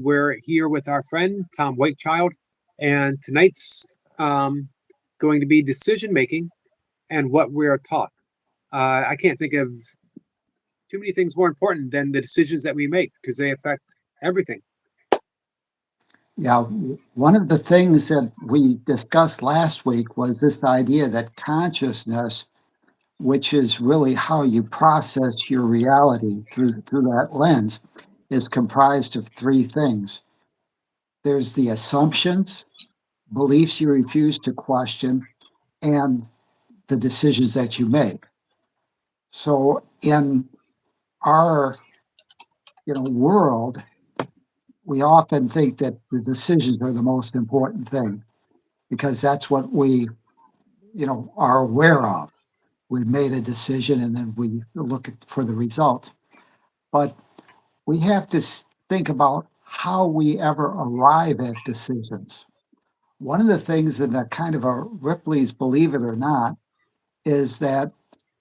We're here with our friend Tom Wakechild, and tonight's going to be decision making and what we're taught. I can't think of too many things more important than the decisions that we make because they affect everything. Yeah, one of the things that we discussed last week was this idea that consciousness, which is really how you process your reality through that lens, is comprised of three things. There's the assumptions, beliefs you refuse to question, and the decisions that you make. So in our world, we often think that the decisions are the most important thing because that's what we are aware of. We made a decision and then we look for the results. But we have to think about how we ever arrive at decisions. One of the things in a kind of a Ripley's Believe It or Not is that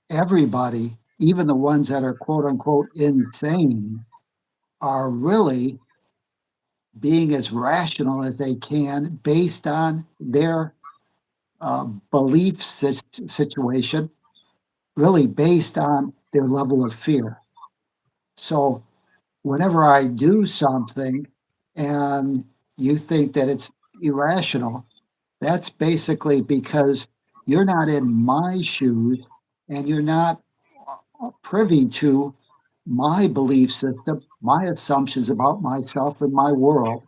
everybody, even the ones that are quote unquote insane, are really being as rational as they can based on their belief situation, really based on their level of fear. So whenever I do something and you think that it's irrational, that's basically because you're not in my shoes and you're not privy to my belief system, my assumptions about myself and my world.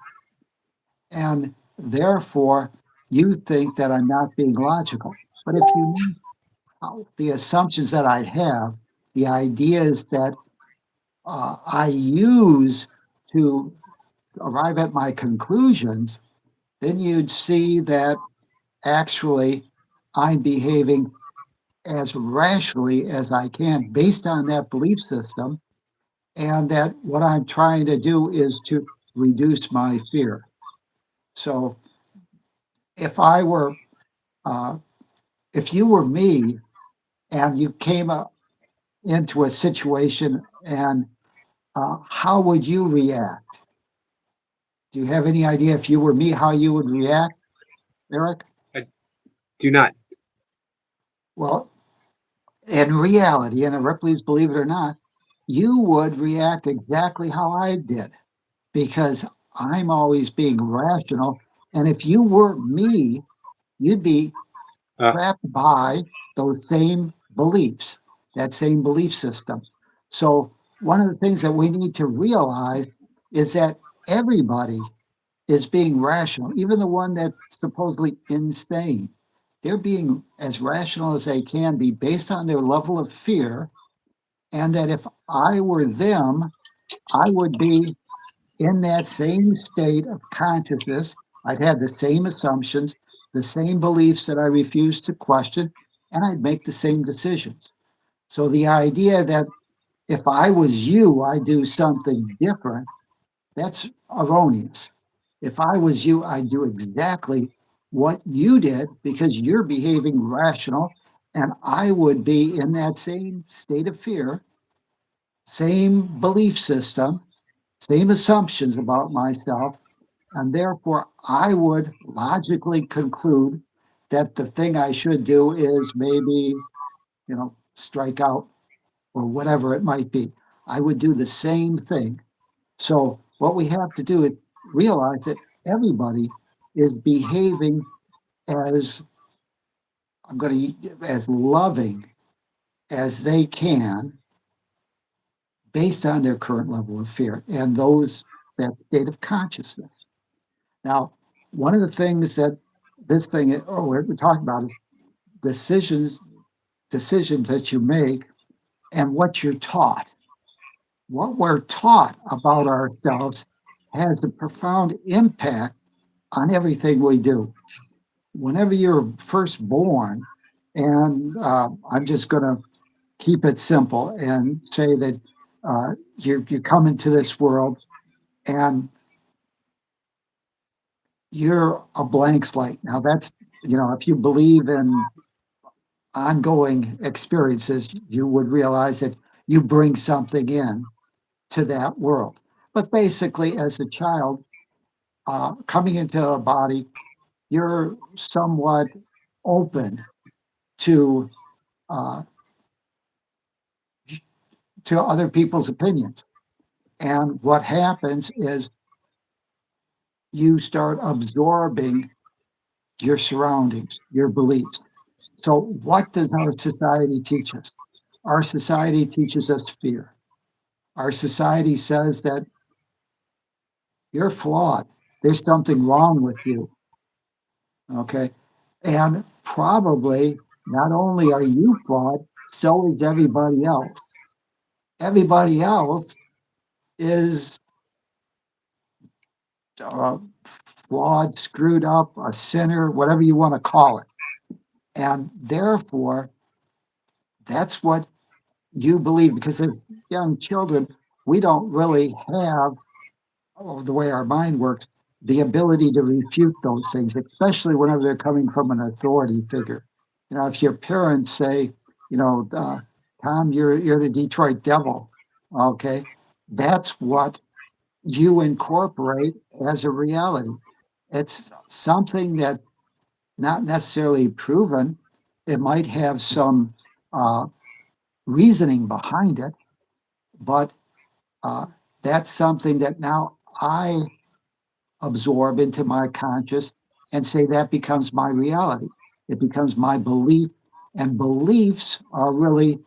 And therefore, you think that I'm not being logical. But if you know the assumptions that I have, the ideas that I use to arrive at my conclusions, then you'd see that actually I'm behaving as rationally as I can based on that belief system, and that what I'm trying to do is to reduce my fear. So if I were, uh, if you were me and you came up into a situation and how would you react? Do you have any idea if you were me, how you would react, Eric? I do not. Well, in reality, in a Ripley's Believe It or Not, you would react exactly how I did because I'm always being rational. And if you were me, you'd be Uh, trapped by those same beliefs, that same belief system. So, one of the things that we need to realize is that everybody is being rational, even the one that's supposedly insane. They're being as rational as they can be based on their level of fear. And that if I were them, I would be in that same state of consciousness. I'd have the same assumptions, the same beliefs that I refuse to question, and I'd make the same decisions. So the idea that if I was you, I'd do something different, that's erroneous. If I was you, I'd do exactly what you did because you're behaving rational, and I would be in that same state of fear, same belief system, same assumptions about myself, and therefore I would logically conclude that the thing I should do is maybe, strike out or whatever it might be. I would do the same thing. So what we have to do is realize that everybody is behaving as I'm going to as loving as they can based on their current level of fear and that state of consciousness. Now, one of the things that this thing or we're talking about is decisions decisions that you make and what you're taught. What we're taught about ourselves has a profound impact on everything we do. Whenever you're first born, and I'm just going to keep it simple and say that you come into this world and you're a blank slate. Now that's if you believe in ongoing experiences, you would realize that you bring something in to that world. But basically, as a child coming into a body, you're somewhat open to uh, to other people's opinions. And what happens is you start absorbing your surroundings, your beliefs. So, what does our society teach us? Our society teaches us fear. Our society says that you're flawed. There's something wrong with you. Okay. And probably not only are you flawed, so is everybody else. Everybody else is uh, flawed, screwed up, a sinner, whatever you want to call it. And therefore, that's what you believe. Because as young children, we don't really have, the way our mind works, the ability to refute those things, especially whenever they're coming from an authority figure. If your parents say, Tom, you're the Detroit Devil, okay, that's what you incorporate as a reality. It's something that's not necessarily proven. It might have some uh, reasoning behind it, but uh, that's something that now I absorb into my conscious and say that becomes my reality. It becomes my belief, and beliefs are really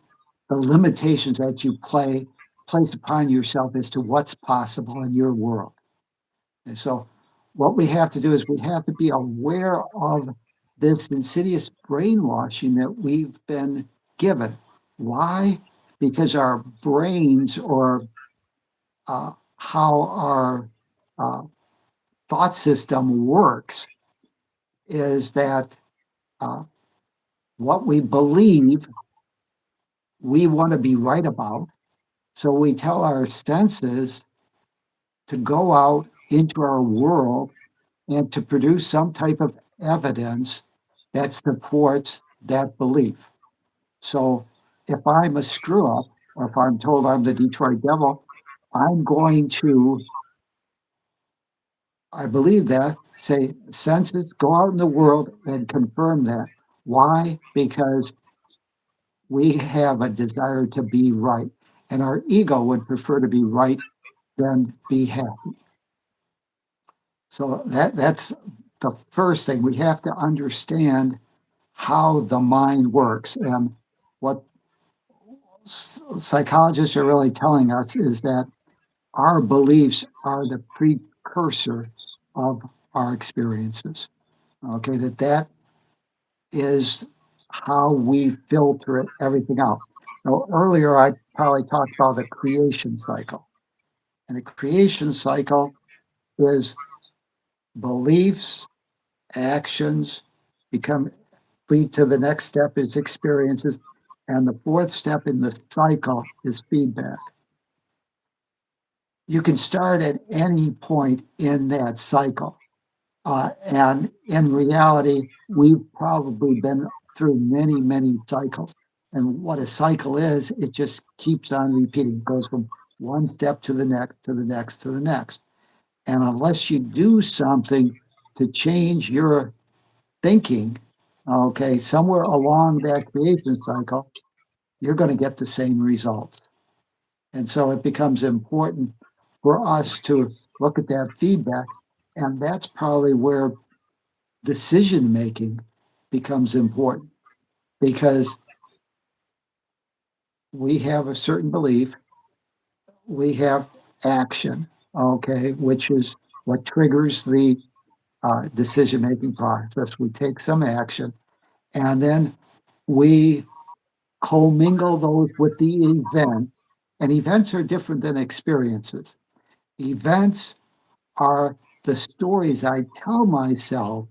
the limitations that you place upon yourself as to what's possible in your world. And so, what we have to do is we have to be aware of this insidious brainwashing that we've been given. Why? Because our brains, or how our uh, thought system works, is that uh, what we believe we want to be right about. So we tell our senses to go out into our world and to produce some type of evidence that supports that belief. So if I'm a screw up, or if I'm told I'm the Detroit Devil, I'm going to, I believe that, say, senses, go out in the world and confirm that. Why? Because we have a desire to be right, and our ego would prefer to be right than be happy. So that's the first thing. We have to understand how the mind works. And what psychologists are really telling us is that our beliefs are the precursor of our experiences. Okay, that is how we filter everything out. Now, earlier I probably talked about the creation cycle. And the creation cycle is beliefs, actions become lead to the next step is experiences. And the fourth step in the cycle is feedback. You can start at any point in that cycle. And in reality, we've probably been through many, many cycles. And what a cycle is, it just keeps on repeating. It goes from one step to the next, to the next, to the next. And unless you do something to change your thinking, okay, somewhere along that creation cycle, you're going to get the same results. And so it becomes important for us to look at that feedback. And that's probably where decision making becomes important, because we have a certain belief, we have action, okay, which is what triggers the decision making process. We take some action, and then we commingle those with the events. And events are different than experiences. Events are the stories I tell myself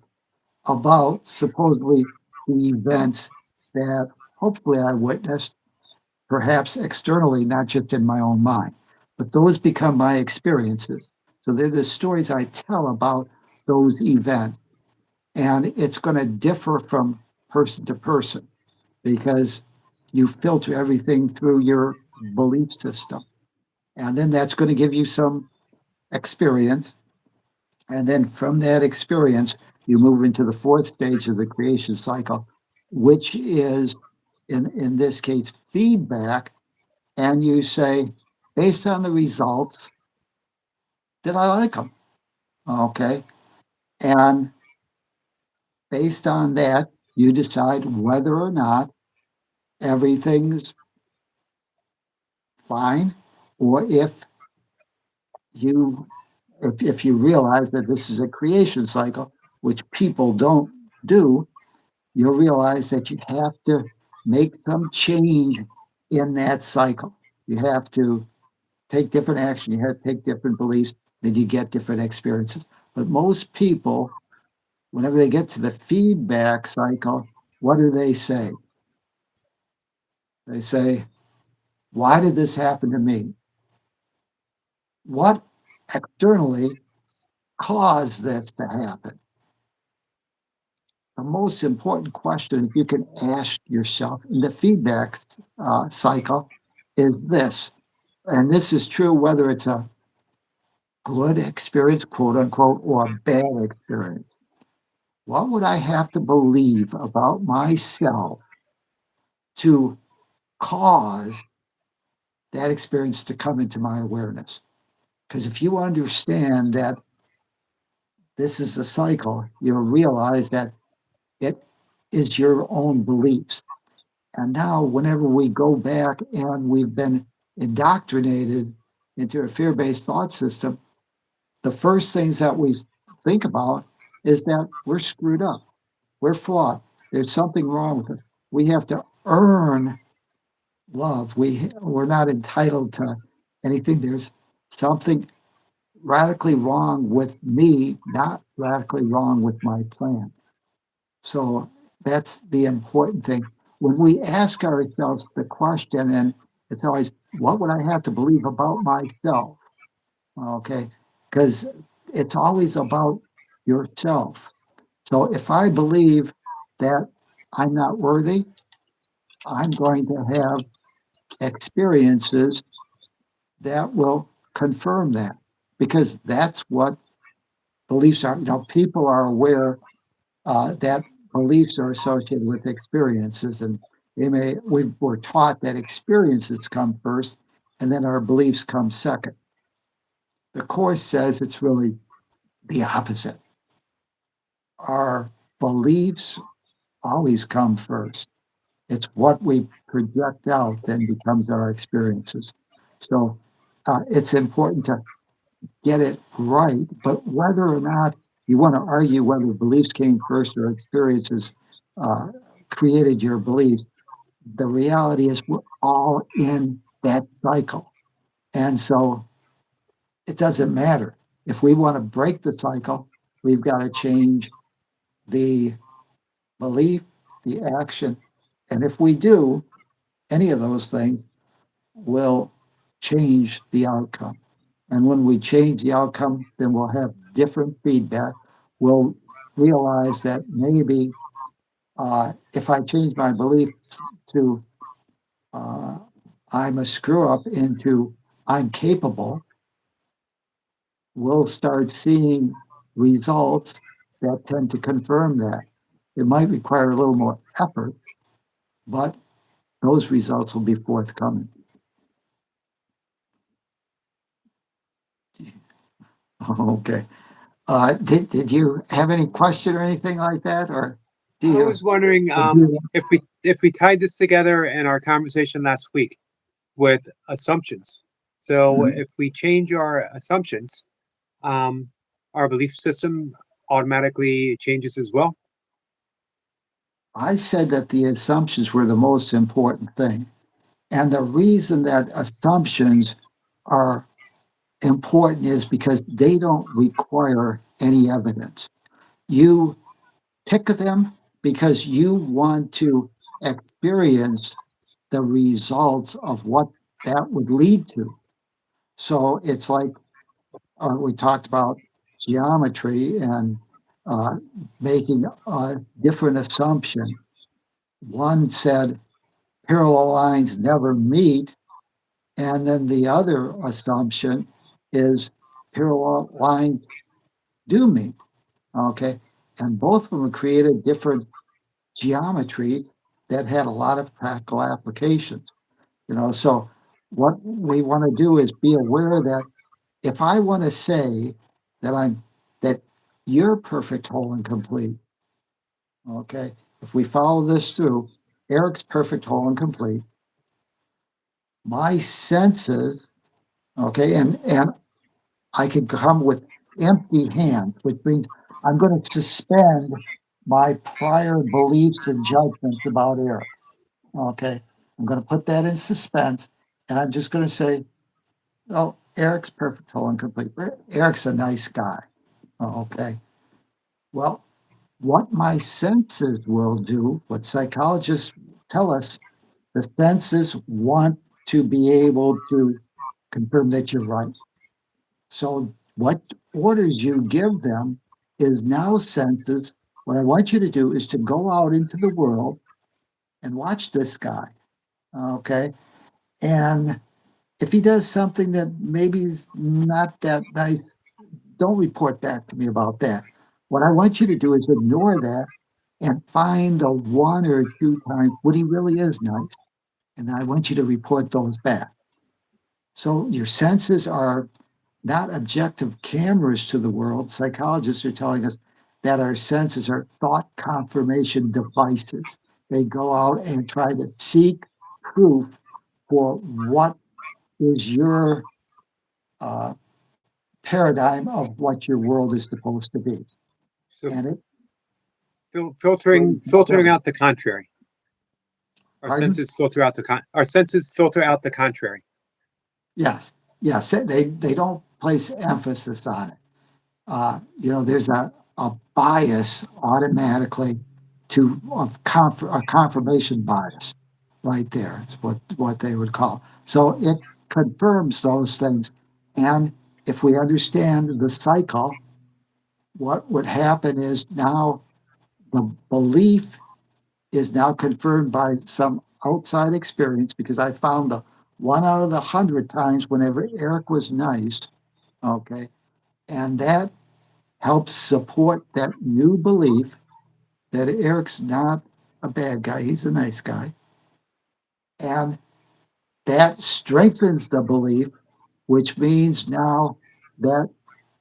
about supposedly the events that hopefully I witnessed, perhaps externally, not just in my own mind. But those become my experiences. So they're the stories I tell about those events. And it's going to differ from person to person, because you filter everything through your belief system. And then that's going to give you some experience. And then from that experience, you move into the fourth stage of the creation cycle, which is, in this case, feedback. And you say, based on the results, did I like them? Okay. And based on that, you decide whether or not everything's fine, or you if you realize that this is a creation cycle, which people don't do, you'll realize that you have to make some change in that cycle. You have to take different action, you have to take different beliefs, then you get different experiences. But most people, whenever they get to the feedback cycle, what do they say? They say, why did this happen to me? What externally caused this to happen? The most important question you can ask yourself in the feedback cycle is this, and this is true whether it's a good experience, quote unquote, or a bad experience. What would I have to believe about myself to cause that experience to come into my awareness? Because if you understand that this is a cycle, you'll realize that it is your own beliefs. And now, whenever we go back and we've been indoctrinated into a fear based thought system, the first things that we think about is that we're screwed up, we're flawed, there's something wrong with us. We have to earn love. We're not entitled to anything. There's something radically wrong with me, not radically wrong with my plan. So that's the important thing. When we ask ourselves the question, and it's always, what would I have to believe about myself? Okay, because it's always about yourself. So if I believe that I'm not worthy, I'm going to have experiences that will confirm that, because that's what beliefs are. People are aware that beliefs are associated with experiences, and we're taught that experiences come first and then our beliefs come second. The Course says it's really the opposite. Our beliefs always come first. It's what we project out then becomes our experiences. So it's important to get it right, but whether or not you want to argue whether beliefs came first or experiences uh, created your beliefs, the reality is we're all in that cycle. And so it doesn't matter. If we want to break the cycle, we've got to change the belief, the action. And if we do, any of those things will change the outcome. And when we change the outcome, then we'll have different feedback. We'll realize that maybe if I change my beliefs to uh, I'm a screw up into I'm capable, we'll start seeing results that tend to confirm that. It might require a little more effort, but those results will be forthcoming. Okay. Did you have any question or anything like that, or do I you? was wondering if we tied this together in our conversation last week with assumptions. So Mhm. if we change our assumptions, um, our belief system automatically changes as well. I said that the assumptions were the most important thing, and the reason that assumptions are important is because they don't require any evidence. You pick them because you want to experience the results of what that would lead to. So it's like we talked about geometry and uh, making a different assumption. One said parallel lines never meet, and then the other assumption is parallel lines do mean. Okay. And both of them created different geometries that had a lot of practical applications. So what we want to do is be aware that if I want to say that you're perfect, whole, and complete, okay, if we follow this through, Eric's perfect, whole, and complete, my senses, okay, and I can come with empty hands, which means I'm going to suspend my prior beliefs and judgments about Eric. Okay. I'm going to put that in suspense and I'm just going to say, oh, Eric's perfect, whole, and complete. Eric's a nice guy. Okay. Well, what my senses will do, what psychologists tell us, the senses want to be able to confirm that you're right. So, what orders you give them is now senses. What I want you to do is to go out into the world and watch this guy. Okay. And if he does something that maybe is not that nice, don't report back to me about that. What I want you to do is ignore that and find the one or two times when he really is nice. And I want you to report those back. So your senses are not objective cameras to the world. Psychologists are telling us that our senses are thought confirmation devices. They go out and try to seek proof for what is your uh, paradigm of what your world is supposed to be. So And it filtering out the contrary. Our pardon? senses filter out our senses filter out the contrary. Yes, yes. They don't place emphasis on it. There's a bias automatically a confirmation bias right there. It's what they would call. So it confirms those things. And if we understand the cycle, what would happen is now the belief is now confirmed by some outside experience because I found the 1 out of the 100 times whenever Eric was nice, okay, and that helps support that new belief that Eric's not a bad guy, he's a nice guy. And that strengthens the belief, which means now that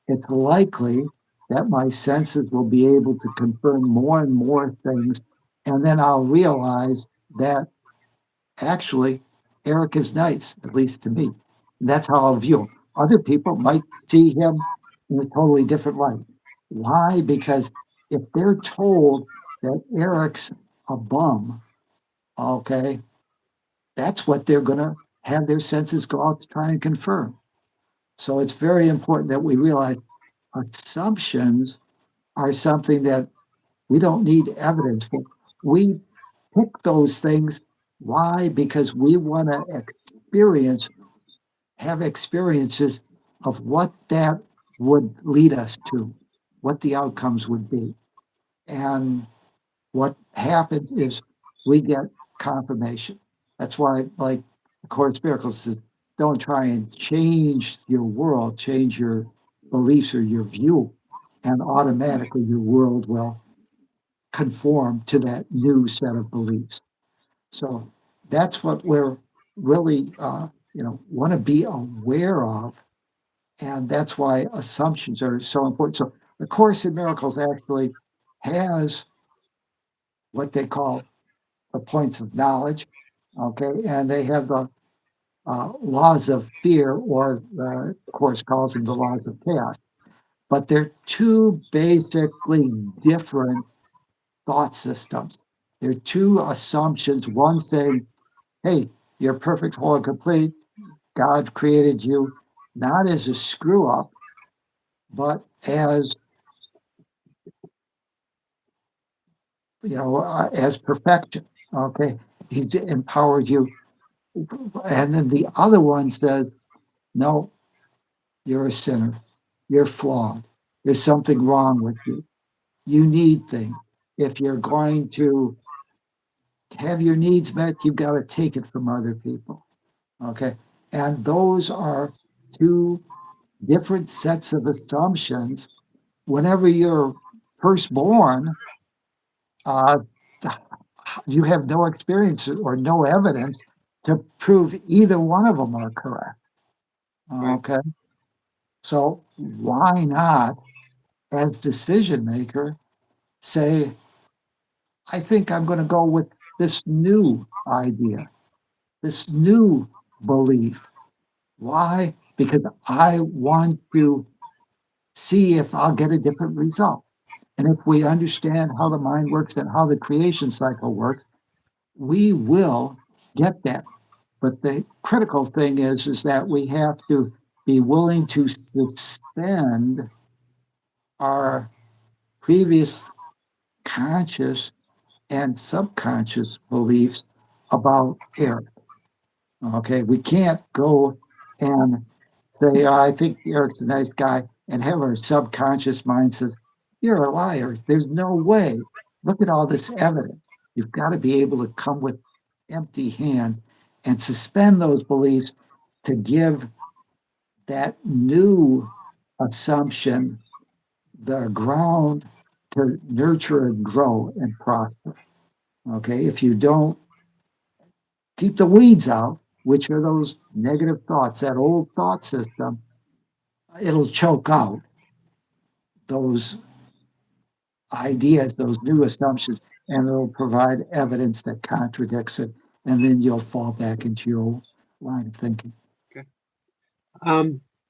it's likely that my senses will be able to confirm more and more things. And then I'll realize that actually Eric is nice, at least to me. And that's how I'll view him. Other people might see him in a totally different light. Why? Because if they're told that Eric's a bum, okay, that's what they're going to have their senses go out to try and confirm. So it's very important that we realize assumptions are something that we don't need evidence for. We pick those things. Why? Because we want to have experiences of what that would lead us to, what the outcomes would be. And what happens is we get confirmation. That's why, like the Course of Miracles says, don't try and change your world, change your beliefs or your view, and automatically your world will conform to that new set of beliefs. So that's what we're really, want to be aware of, and that's why assumptions are so important. So the Course in Miracles actually has what they call the points of knowledge, okay, and they have the laws of fear, or the Course calls them the laws of chaos. But they're two basically different thought systems. They're two assumptions. One saying, hey, you're perfect, whole, and complete. God created you not as a screw up, but as as perfection. Okay, He empowered you, and then the other one says, no, you're a sinner. You're flawed. There's something wrong with you. You need things. If you're going to have your needs met, you've got to take it from other people. Okay, and those are two different sets of assumptions. Whenever you're first born, uh, you have no experience or no evidence to prove either one of them are correct. Right. Okay. So why not, as decision maker, say, I think I'm going to go with this new idea, this new belief. Why? Because I want to see if I'll get a different result. And if we understand how the mind works and how the creation cycle works, we will get that. But the critical thing is that we have to be willing to suspend our previous conscious and subconscious beliefs about Eric. Okay, we can't go and say, oh, I think Eric's a nice guy, and have our subconscious mind says, you're a liar. There's no way. Look at all this evidence. You've got to be able to come with empty hand and suspend those beliefs to give that new assumption the ground to nurture and grow and prosper. Okay, if you don't keep the weeds out, which are those negative thoughts, that old thought system, it'll choke out those ideas, those new assumptions, and it'll provide evidence that contradicts it. And then you'll fall back into your old line of thinking. Okay.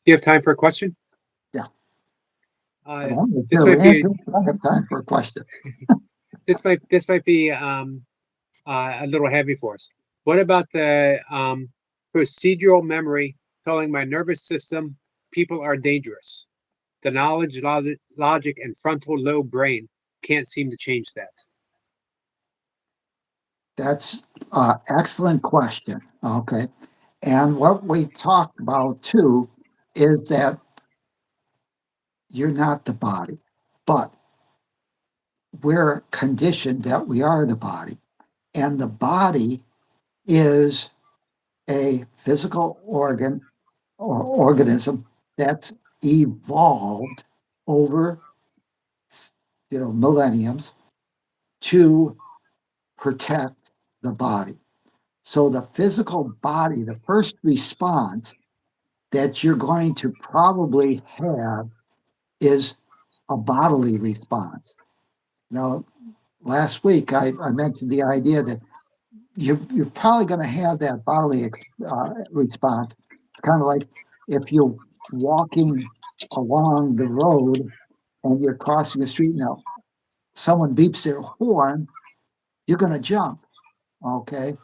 You have time for a question? Yeah. I Uh, don't know if this there might are be answers, but I have time for a question. this might be a little heavy for us. What about the procedural memory telling my nervous system people are dangerous? The knowledge, logic, and frontal lobe brain can't seem to change that. That's an excellent question. Okay. And what we talked about too is that you're not the body, but we're conditioned that we are the body. And the body is a physical organ or organism that's evolved over millenniums to protect the body. So the physical body, the first response that you're going to probably have is a bodily response. Last week I mentioned the idea that you're probably going to have that bodily response. It's kind of like if you're walking along the road and you're crossing the street. Now, someone beeps their horn, you're going to jump, okay?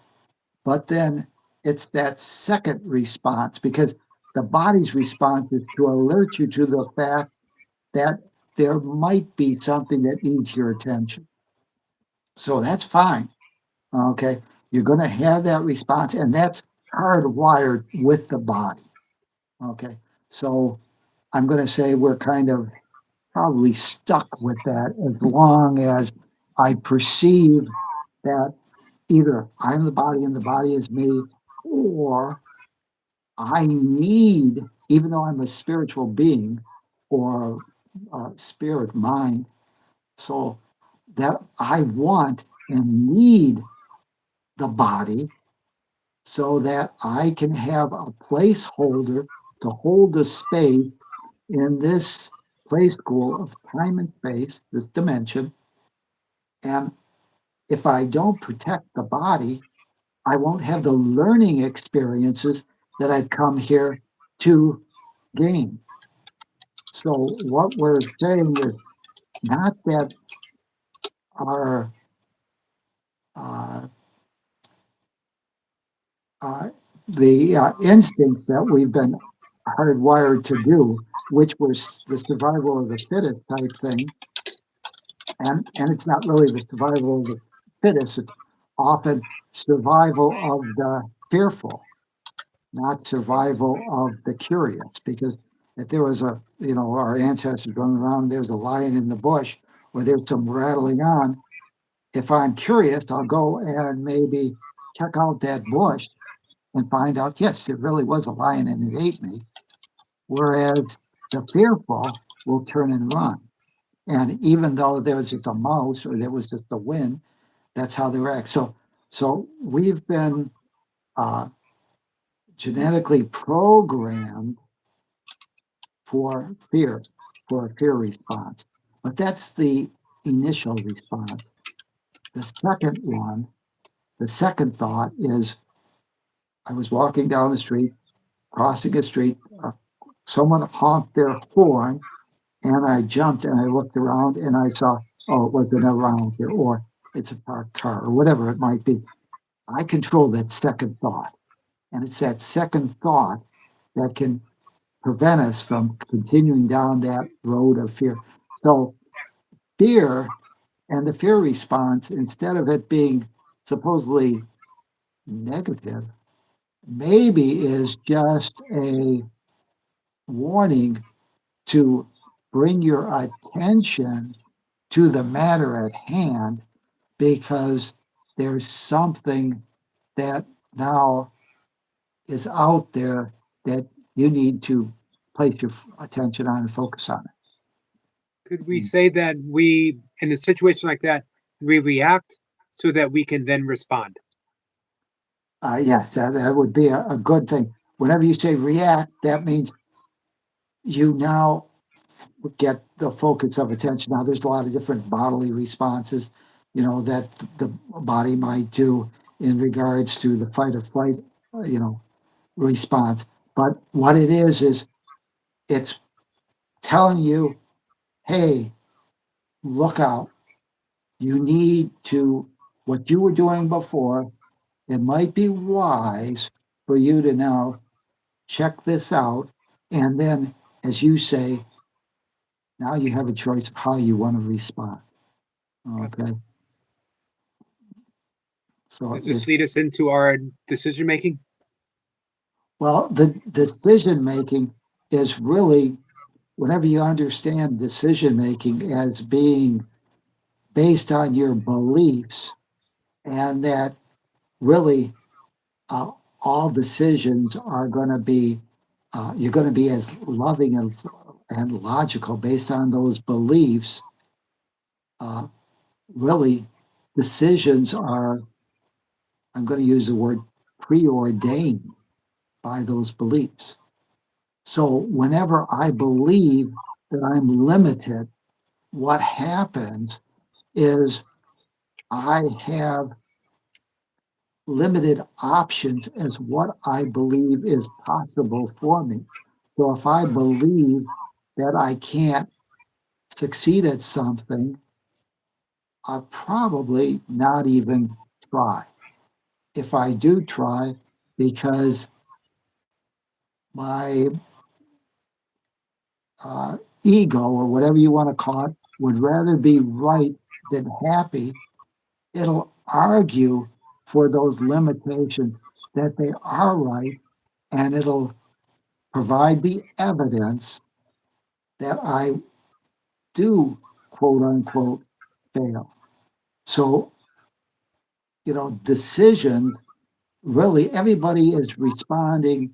But then it's that second response because the body's response is to alert you to the fact that there might be something that needs your attention. So that's fine. Okay. You're going to have that response, and that's hardwired with the body. Okay. So I'm going to say we're kind of probably stuck with that as long as I perceive that either I'm the body and the body is me, or I need, even though I'm a spiritual being or a spirit mind, so that I want and need the body so that I can have a placeholder to hold the space in this play school of time and space, this dimension. And if I don't protect the body, I won't have the learning experiences that I've come here to gain. So, what we're saying is not that our uh, uh, the instincts that we've been hardwired to do, which was the survival of the fittest type thing, and it's not really the survival of the fittest; it's often survival of the fearful, not survival of the curious. Because if there was our ancestors running around, there's a lion in the bush, or there's some rattling on. If I'm curious, I'll go and maybe check out that bush and find out, yes, there really was a lion and it ate me. whereas the fearful will turn and run. And even though there was just a mouse or there was just a wind, that's how they react. So we've been uh, genetically programmed for fear, for a fear response. But that's the initial response. The second one, the second thought is I was walking down the street, crossing a street, someone honked their horn, and I jumped and I looked around and I saw, oh, it wasn't around here, or it's a parked car, or whatever it might be. I control that second thought. And it's that second thought that can prevent us from continuing down that road of fear. So, fear and the fear response, instead of it being supposedly negative, maybe is just a warning to bring your attention to the matter at hand because there's something that now is out there that you need to place your attention on and focus on Could we it. say that we, in a situation like that, we react so that we can then respond? Yes, that would be a good thing. Whenever you say react, that means you now get the focus of attention. Now, there's a lot of different bodily responses, that the body might do in regards to the fight or flight, response. But what it is it's telling you, hey, look out. You need to, what you were doing before, it might be wise for you to now check this out. And then, as you say, now you have a choice of how you want to respond. Gotcha. Okay. So Does this it's, lead us into our decision making? well, the decision making is really, whenever you understand decision making as being based on your beliefs, and that really uh, all decisions are going to be, you're going to be as loving and logical based on those beliefs. Uh, really, decisions are, I'm going to use the word preordained by those beliefs. So whenever I believe that I'm limited, what happens is I have limited options as what I believe is possible for me. So if I believe that I can't succeed at something, I'll probably not even try. If I do try, because my ego or whatever you want to call it would rather be right than happy, it'll argue for those limitations that they are right, and it'll provide the evidence that I do, quote unquote, fail. So, decisions, really, everybody is responding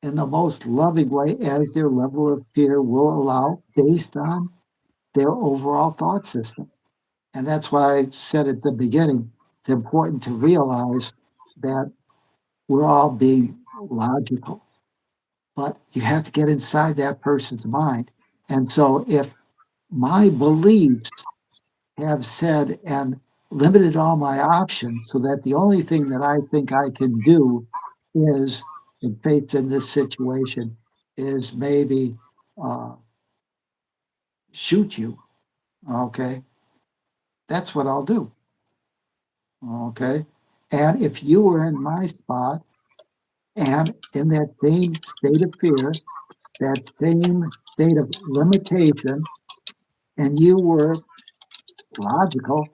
in the most loving way as their level of fear will allow based on their overall thought system. And that's why I said at the beginning, it's important to realize that we're all being logical, but you have to get inside that person's mind. And so if my beliefs have said and limited all my options so that the only thing that I think I can do is, in faith in this situation, is maybe uh, shoot you. Okay. That's what I'll do. Okay. And if you were in my spot and in that same state of fear, that same state of limitation, and you were logical,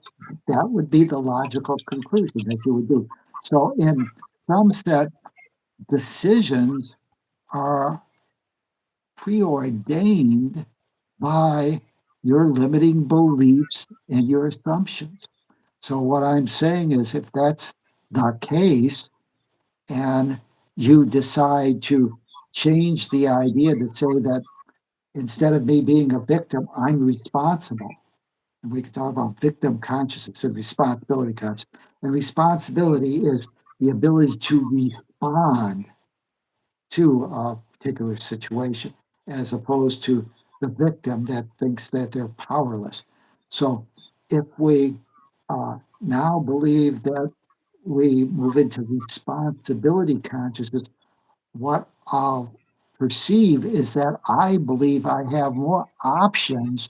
that would be the logical conclusion that you would do. So, in some set, decisions are preordained by your limiting beliefs and your assumptions. So, what I'm saying is, if that's the case, and you decide to change the idea to say that instead of me being a victim, I'm responsible. And we can talk about victim consciousness and responsibility consciousness. And responsibility is the ability to respond to a particular situation, as opposed to the victim that thinks that they're powerless. So if we now believe that we move into responsibility consciousness, what I'll perceive is that I believe I have more options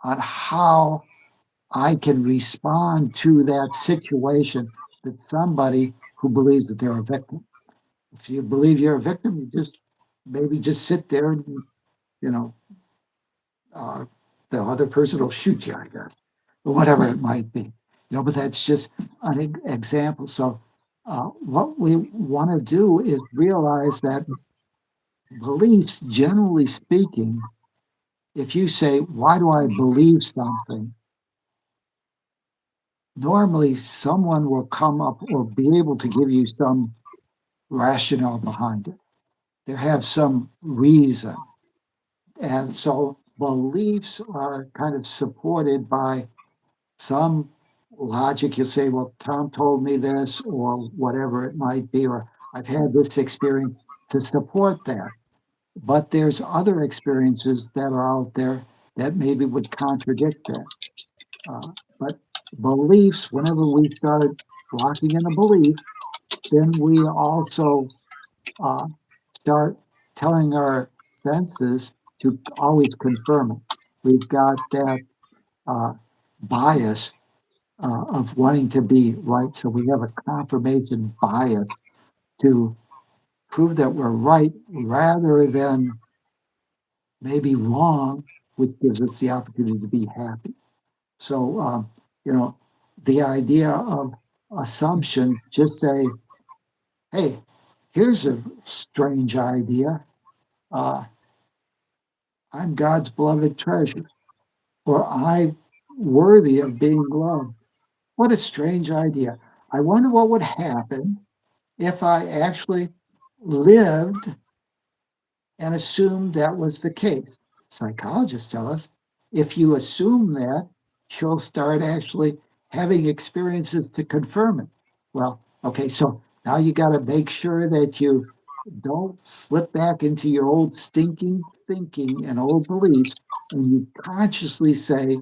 on how I can respond to that situation than somebody who believes that they're a victim. If you believe you're a victim, you just maybe just sit there and, you know, uh, the other person will shoot you, I guess, or whatever it might be. But that's just an example. So, what we want to do is realize that beliefs, generally speaking, if you say, why do I believe something? Normally someone will come up or be able to give you some rationale behind it. They have some reason. And so beliefs are kind of supported by some logic. You say, well, Tom told me this, or whatever it might be, or I've had this experience to support that. But there's other experiences that are out there that maybe would contradict that. But beliefs, whenever we start locking in a belief, then we also uh, start telling our senses to always confirm it. We've got that uh, bias of wanting to be right. So we have a confirmation bias to prove that we're right rather than maybe wrong, which gives us the opportunity to be happy. So, you know, the idea of assumption, just say, hey, here's a strange idea. Uh, I'm God's beloved treasure, or I'm worthy of being loved. What a strange idea. I wonder what would happen if I actually lived and assumed that was the case. Psychologists tell us if you assume that, you'll start actually having experiences to confirm it. Well, okay, so now you got to make sure that you don't slip back into your old stinking thinking and old beliefs, and you consciously say,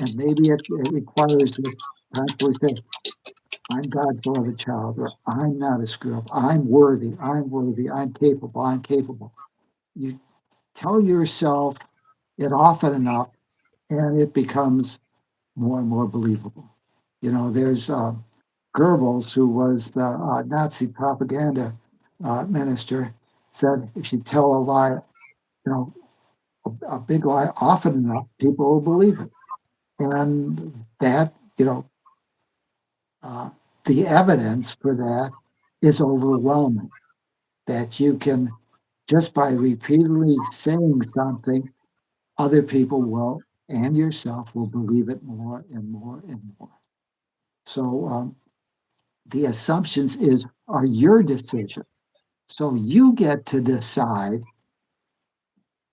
and maybe it requires you to consciously say, I'm God's beloved child, or I'm not a screw up. I'm worthy. I'm worthy. I'm capable. I'm capable. You tell yourself it often enough, and it becomes more and more believable. There's Goebbels, who was the Nazi propaganda minister, said if you tell a lie, know, a big lie often enough, people will believe it. And that, uh, the evidence for that is overwhelming. That you can, just by repeatedly saying something, other people will, and yourself will believe it more and more and more. So the assumptions are your decision. So you get to decide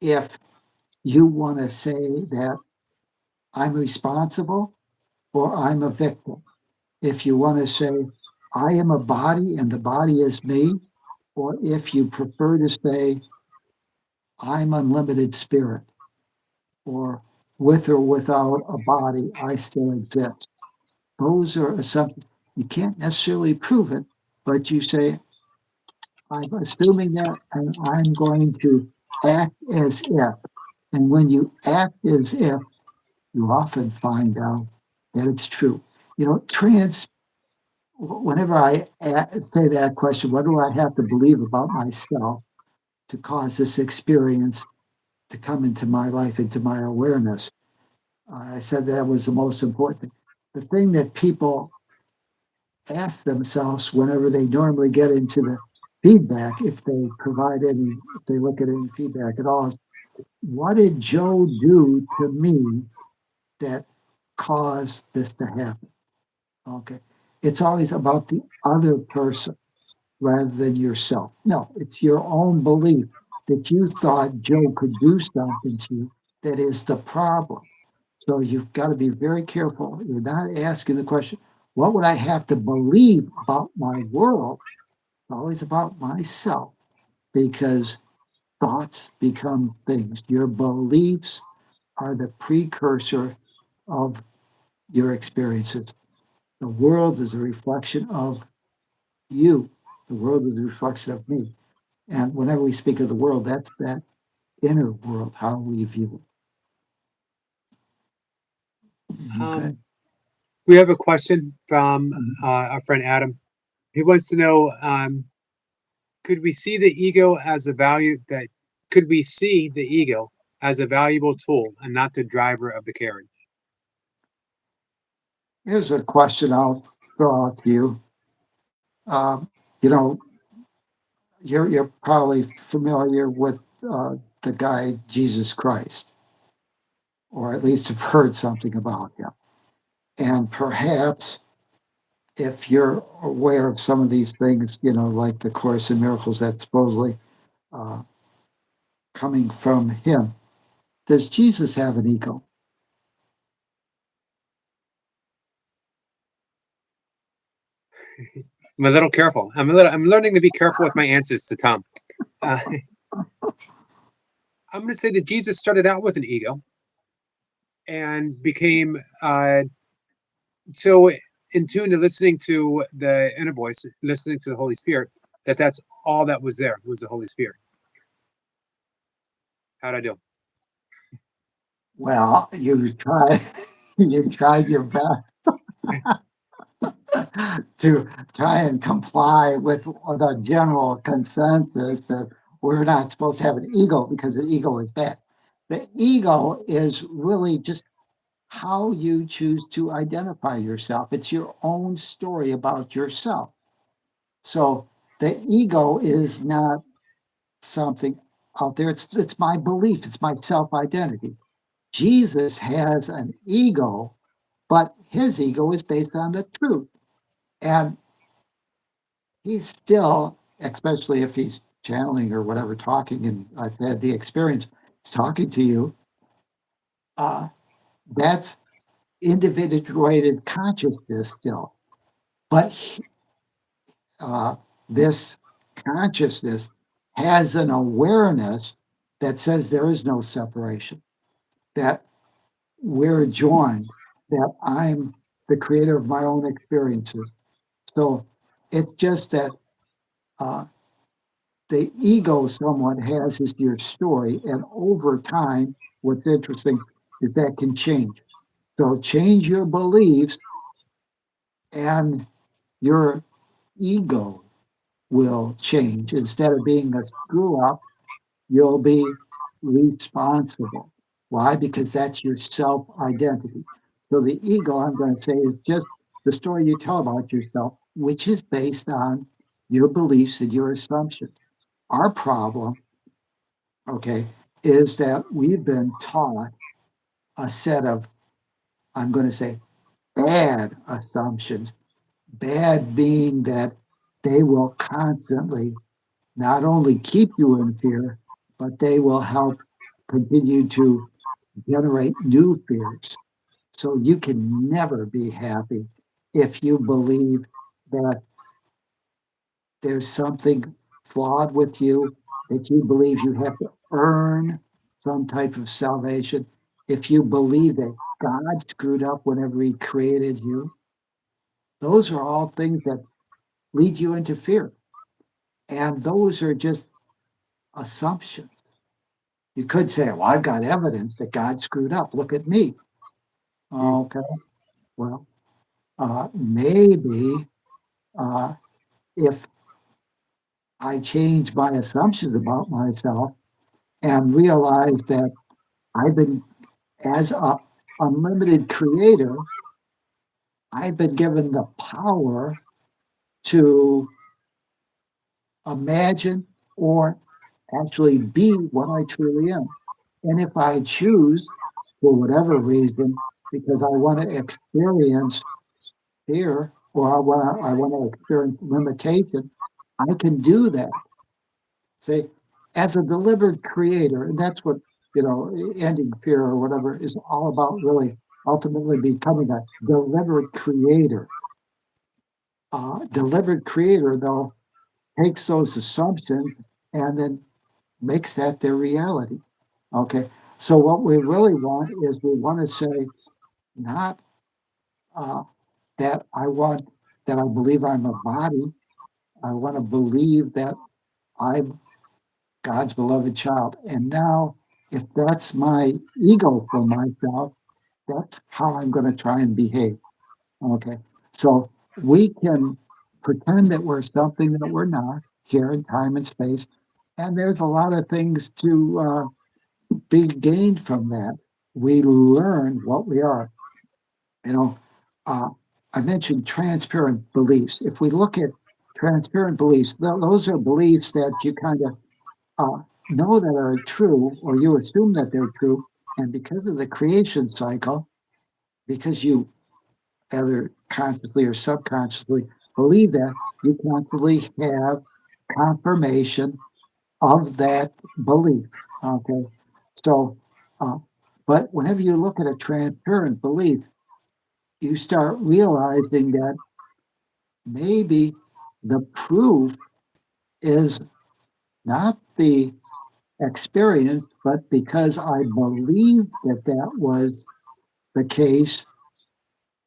if you want to say that I'm responsible or I'm a victim. If you want to say I am a body and the body is me, or if you prefer to say I'm unlimited spirit, or with or without a body, I still exist. Those are assumptions. You can't necessarily prove it, but you say, I'm assuming that, and I'm going to act as if. And when you act as if, you often find out that it's true. Whenever I say that question, what do I have to believe about myself to cause this experience to come into my life, into my awareness? I said that was the most important thing. The thing that people ask themselves whenever they normally get into the feedback, if they look at any feedback at all, is what did Joe do to me that caused this to happen? Okay. It's always about the other person. rather than yourself. No, it's your own belief that you thought Joe could do something to you that is the problem. So you've got to be very careful. You're not asking the question, what would I have to believe about my world? It's always about myself, because thoughts become things. Your beliefs are the precursor of your experiences. The world is a reflection of you. The world is a reflection of me. And whenever we speak of the world, that's that inner world, how we view it. Okay. Um, we have a question from our friend Adam. He wants to know, could we see the ego as a value that could we see the ego as a valuable tool and not the driver of the carriage? Here's a question I'll throw out to you. Um, you know, you're probably familiar with the guy Jesus Christ, or at least have heard something about him. And perhaps if you're aware of some of these things, like the Course in Miracles that supposedly uh, coming from him, does Jesus have an ego? I'm a little careful. I'm learning to be careful with my answers to Tom. I'm going to say that Jesus started out with an ego and became so in tune to listening to the inner voice, listening to the Holy Spirit, that's all that was there was the Holy Spirit. How'd I do? Well, you tried your best to try and comply with the general consensus that we're not supposed to have an ego because the ego is bad. The ego is really just how you choose to identify yourself. It's your own story about yourself. So the ego is not something out there. It's my belief. It's my self identity. Jesus has an ego, but his ego is based on the truth. And he's still, especially if he's channeling or whatever, talking, and I've had the experience talking to you, uh, that's individuated consciousness still. But uh, this consciousness has an awareness that says there is no separation, that we're joined, that I'm the creator of my own experiences. So it's just that uh, the ego somewhat has is your story. And over time, what's interesting is that can change. So change your beliefs and your ego will change. Instead of being a screw up, you'll be responsible. Why? Because that's your self identity. So the ego, I'm going to say, is just the story you tell about yourself, which is based on your beliefs and your assumptions. Our problem, okay, is that we've been taught a set of, I'm going to say, bad assumptions. Bad being that they will constantly not only keep you in fear, but they will help continue to generate new fears. So you can never be happy if you believe that there's something flawed with you, that you believe you have to earn some type of salvation. If you believe that God screwed up whenever he created you, those are all things that lead you into fear. And those are just assumptions. You could say, well, I've got evidence that God screwed up. Look at me. Mm. Okay. Well, maybe uh, if I change my assumptions about myself and realize that I've been, as a unlimited creator, I've been given the power to imagine or actually be what I truly am. And if I choose, for whatever reason, because I want to experience fear or I want to experience limitation, I can do that. Say, as a delivered creator, and that's what, ending fear or whatever is all about, really ultimately becoming a delivered creator. Delivered creator, though, takes those assumptions and then makes that their reality. Okay. So what we really want is we want to say, not uh, that I want, that I believe I'm a body. I want to believe that I'm God's beloved child. And now, if that's my ego for myself, that's how I'm going to try and behave. Okay. So we can pretend that we're something that we're not here in time and space. And there's a lot of things to be gained from that. We learn what we are. You know, uh, I mentioned transparent beliefs. If we look at transparent beliefs, those are beliefs that you kind of know that are true, or you assume that they're true. And because of the creation cycle, because you either consciously or subconsciously believe that, you constantly have confirmation of that belief. Okay. So, uh, but whenever you look at a transparent belief, you start realizing that maybe the proof is not the experience, but because I believed that that was the case,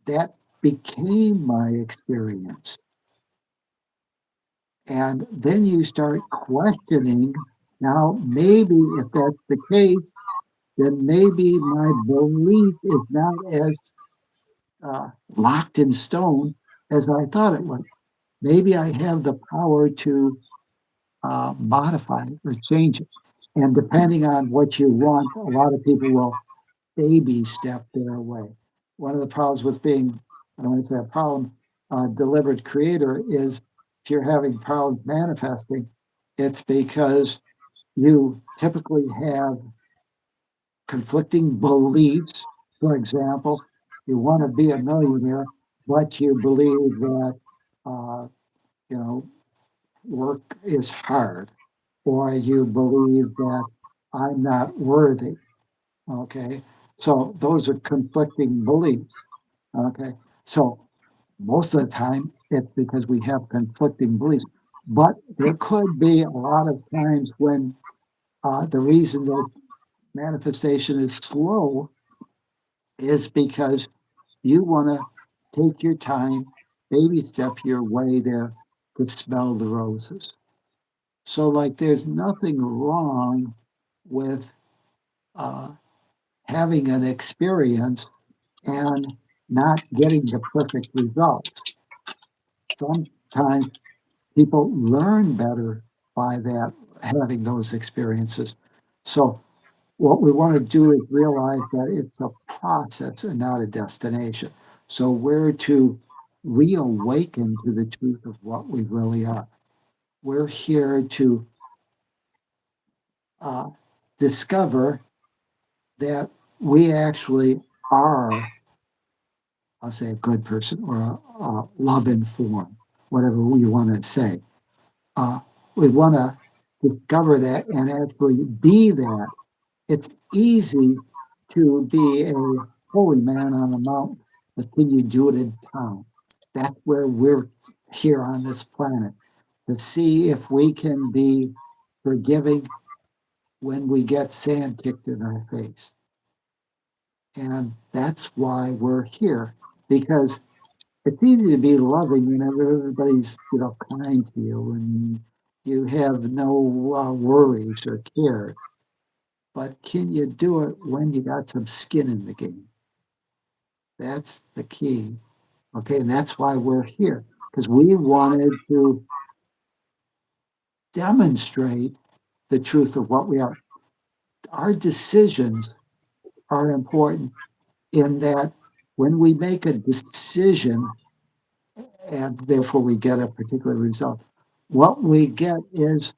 that became my experience. And then you start questioning, now, maybe if that's the case, then maybe my belief is not as locked in stone as I thought it was. Maybe I have the power to modify it or change it. And depending on what you want, a lot of people will baby step their way. One of the problems with being, I don't want to say a problem, delivered creator is if you're having problems manifesting, it's because you typically have conflicting beliefs. For example, you want to be a millionaire, but you believe that, uh, you know, work is hard, or you believe that I'm not worthy. Okay. So those are conflicting beliefs. Okay. So most of the time it's because we have conflicting beliefs. But there could be a lot of times when the reason that manifestation is slow is because you want to take your time, baby step your way there to smell the roses. So, like, there's nothing wrong with uh, having an experience and not getting the perfect results. Sometimes people learn better by that, having those experiences. So, what we want to do is realize that it's a process and not a destination. So, we're to reawaken to the truth of what we really are. We're here to uh, discover that we actually are, I'll say, a good person or a love informed, whatever we want to say. Uh, we want to discover that and actually be that. It's easy to be a holy man on a mountain, but can you do it in town? That's where we're here on this planet, to see if we can be forgiving when we get sand kicked in our face. And that's why we're here, because it's easy to be loving whenever everybody's, kind to you and you have no worries or cares. But can you do it when you got some skin in the game? That's the key. Okay. And that's why we're here, because we wanted to demonstrate the truth of what we are. Our decisions are important in that when we make a decision, and therefore we get a particular result. What we get is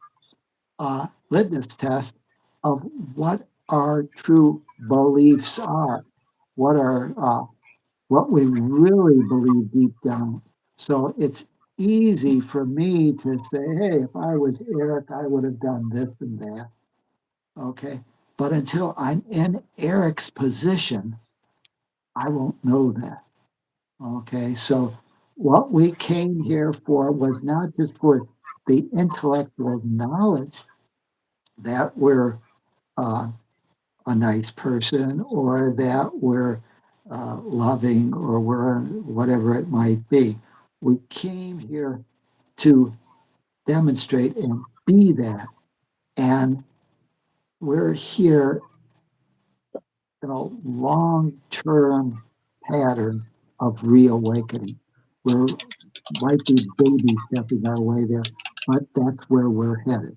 a litmus test of what our true beliefs are, what are what we really believe deep down. So it's easy for me to say, hey, if I was Eric, I would have done this and that. Okay. But until I'm in Eric's position, I won't know that. Okay. So what we came here for was not just for the intellectual knowledge that we're uh, a nice person or that we're loving or we're whatever it might be. We came here to demonstrate and be that. And we're here in a long term pattern of reawakening. We might be baby stepping our way there, but that's where we're headed,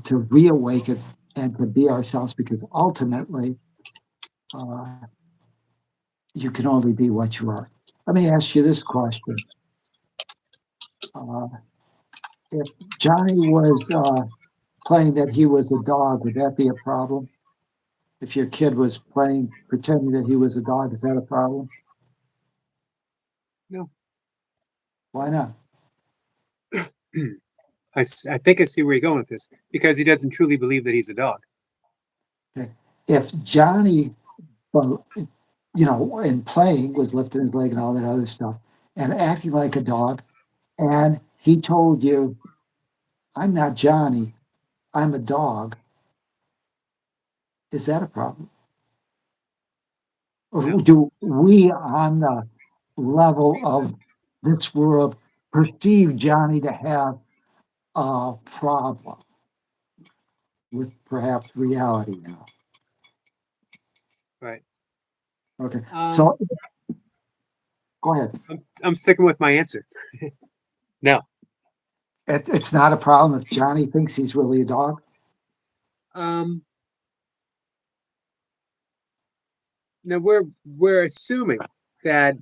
to reawaken and to be ourselves because ultimately uh, you can only be what you are. Let me ask you this question. Uh, if Johnny was playing that he was a dog, would that be a problem? If your kid was playing, pretending that he was a dog, is that a problem? No. Why not? I think I see where you're going with this because he doesn't truly believe that he's a dog. Okay. If Johnny, well, in playing was lifting his leg and all that other stuff and acting like a dog, and he told you, I'm not Johnny, I'm a dog, is that a problem? Or No. do we on the level of this world perceive Johnny to have a problem with perhaps reality now? Right. Okay. Um, So go ahead. I'm sticking with my answer. No. It's not a problem if Johnny thinks he's really a dog. Um, no, we're assuming that.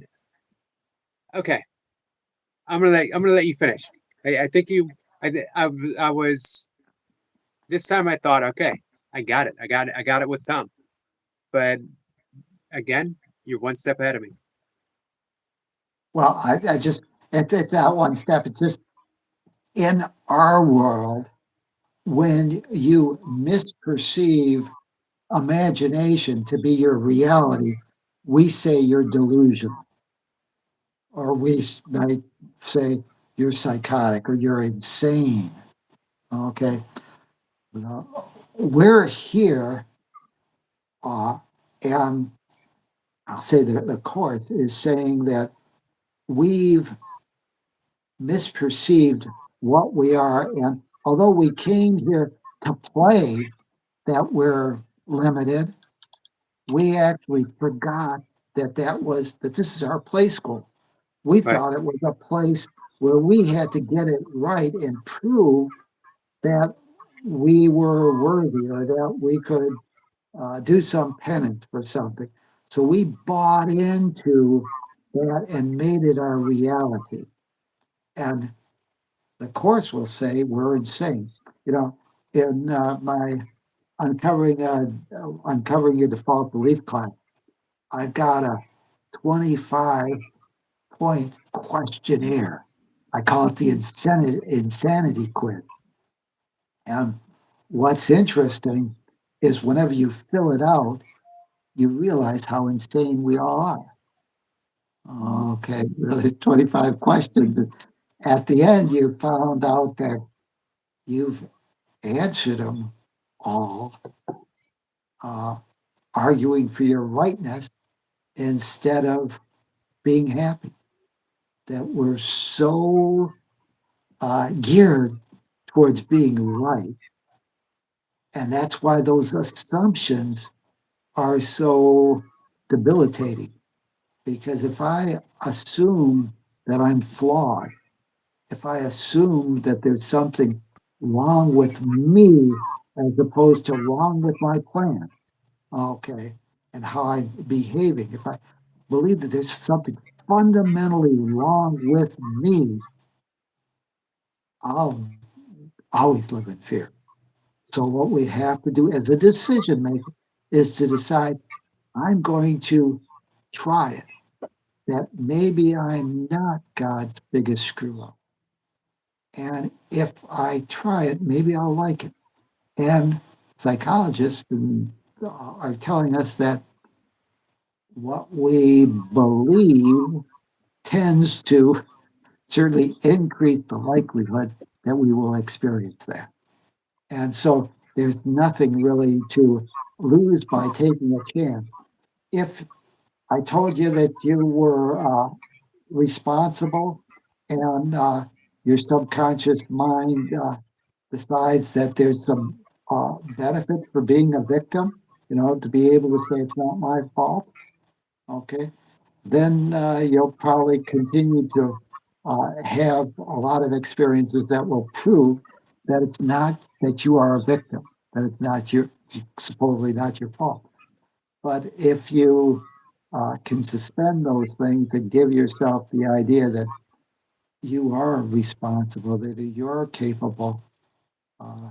Okay, I'm gonna let you finish. I think you. I was this time. I thought, okay, I got it. I got it. I got it with Tom. But again, you're one step ahead of me. Well, I just at that one step, it's just in our world when you misperceive imagination to be your reality, we say you're delusional, or we might say you're psychotic or you're insane. Okay, we're here, uh, and I'll say that the course is saying that we've misperceived what we are. And although we came here to play that we're limited, we actually forgot that this is our play school. We Right. thought it was a place where we had to get it right and prove that we were worthy or that we could do some penance for something. So we bought into that and made it our reality. And the course will say we're insane. You know, in my uncovering your default belief class, I've got a 25-point questionnaire. I call it the insanity quiz. And what's interesting is whenever you fill it out, you realize how insane we all are. Okay, really 25 questions. At the end, you found out that you've answered them all, uh, arguing for your rightness instead of being happy. That we're so geared towards being right. And that's why those assumptions are so debilitating. Because if I assume that I'm flawed, if I assume that there's something wrong with me as opposed to wrong with my plan, okay, and how I'm behaving, if I believe that there's something fundamentally wrong with me, I'll always live in fear. So, what we have to do as a decision maker is to decide I'm going to try it, that maybe I'm not God's biggest screw up. And if I try it, maybe I'll like it. And psychologists are telling us that what we believe tends to certainly increase the likelihood that we will experience that. And so there's nothing really to lose by taking a chance. If I told you that you were responsible and your subconscious mind decides that there's some benefits for being a victim, to be able to say it's not my fault, okay, then you'll probably continue to have a lot of experiences that will prove that it's not that you are a victim, that it's not your supposedly not your fault. But if you can suspend those things and give yourself the idea that you are responsible, that you're capable, uh,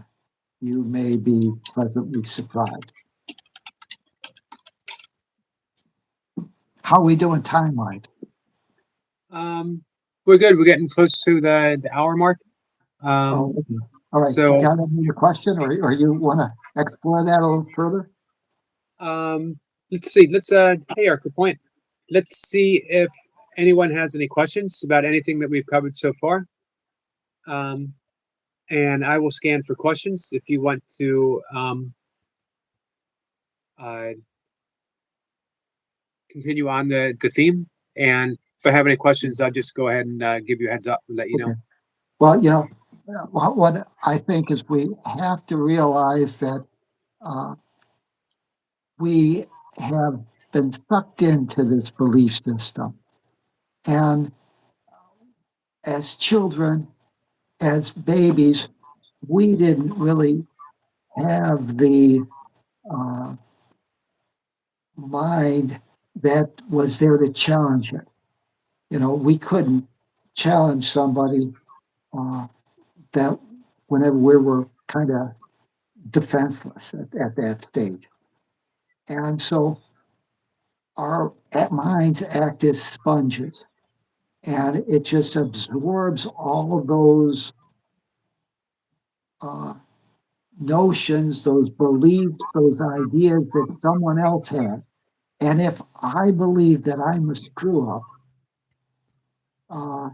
you may be pleasantly surprised. How are we doing time wise? Um, we're good. We're getting close to the hour mark. Oh, Um, okay. All right. Do you so got any question, or you want to explore that a little further? um, let's see. Hey, Arca Point. Let's see if anyone has any questions about anything that we've covered so far. Um, and I will scan for questions if you want to uh, continue on the theme. And if I have any questions, I'll just go ahead and give you a heads up and let you know. Okay. Well, what I think is we have to realize that uh, we have been sucked into this belief system. And as children, as babies, we didn't really have the uh, mind that was there to challenge it. We couldn't challenge somebody uh, that whenever we were kind of defenseless at that stage. And so our minds act as sponges, and it just absorbs all of those uh, notions, those beliefs, those ideas that someone else had. And if I believe that I'm a screw up, uh,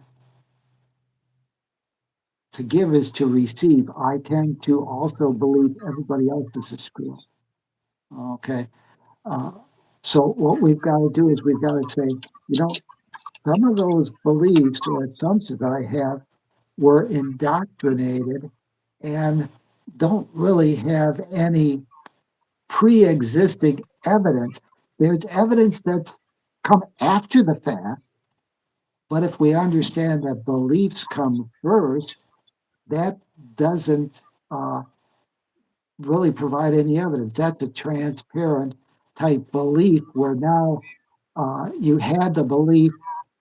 to give is to receive, I tend to also believe everybody else is a screw up. Okay. Uh, so what we've got to do is we've got to say, some of those beliefs or assumptions that I have were indoctrinated and don't really have any pre-existing evidence. There's evidence that's come after the fact, but if we understand that beliefs come first, that doesn't really provide any evidence. That's a transparent type belief where now you had the belief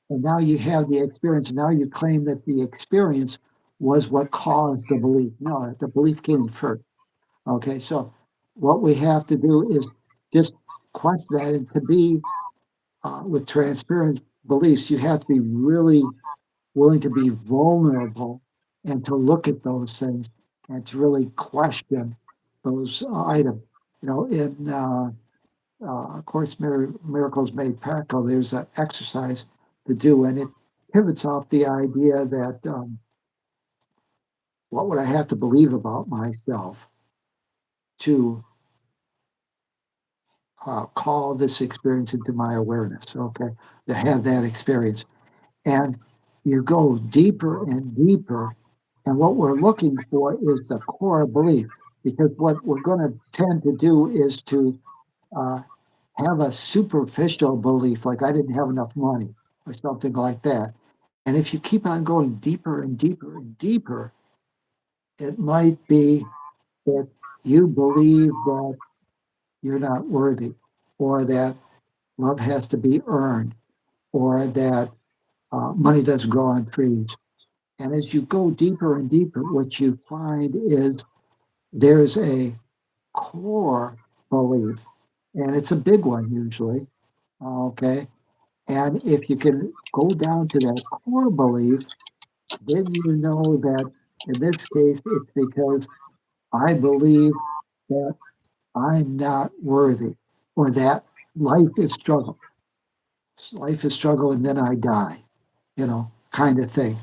and now you have the experience. Now you claim that the experience was what caused the belief. No, the belief came first. Okay, so what we have to do is just question that. And to be with transparent beliefs, you have to be really willing to be vulnerable and to look at those things and to really question those items. In Course Miracles Made Practical, there's an exercise to do, and it pivots off the idea that what would I have to believe about myself to call this experience into my awareness, okay, to have that experience. And you go deeper and deeper. And what we're looking for is the core belief, because what we're going to tend to do is to uh, have a superficial belief, like I didn't have enough money or something like that. And if you keep on going deeper and deeper and deeper, it might be that you believe that you're not worthy, or that love has to be earned, or that money doesn't grow on trees. And as you go deeper and deeper, what you find is there's a core belief, and it's a big one usually. Okay. And if you can go down to that core belief, then you know that in this case, it's because I believe that I'm not worthy or that life is struggle. Life is struggle and then I die, kind of thing.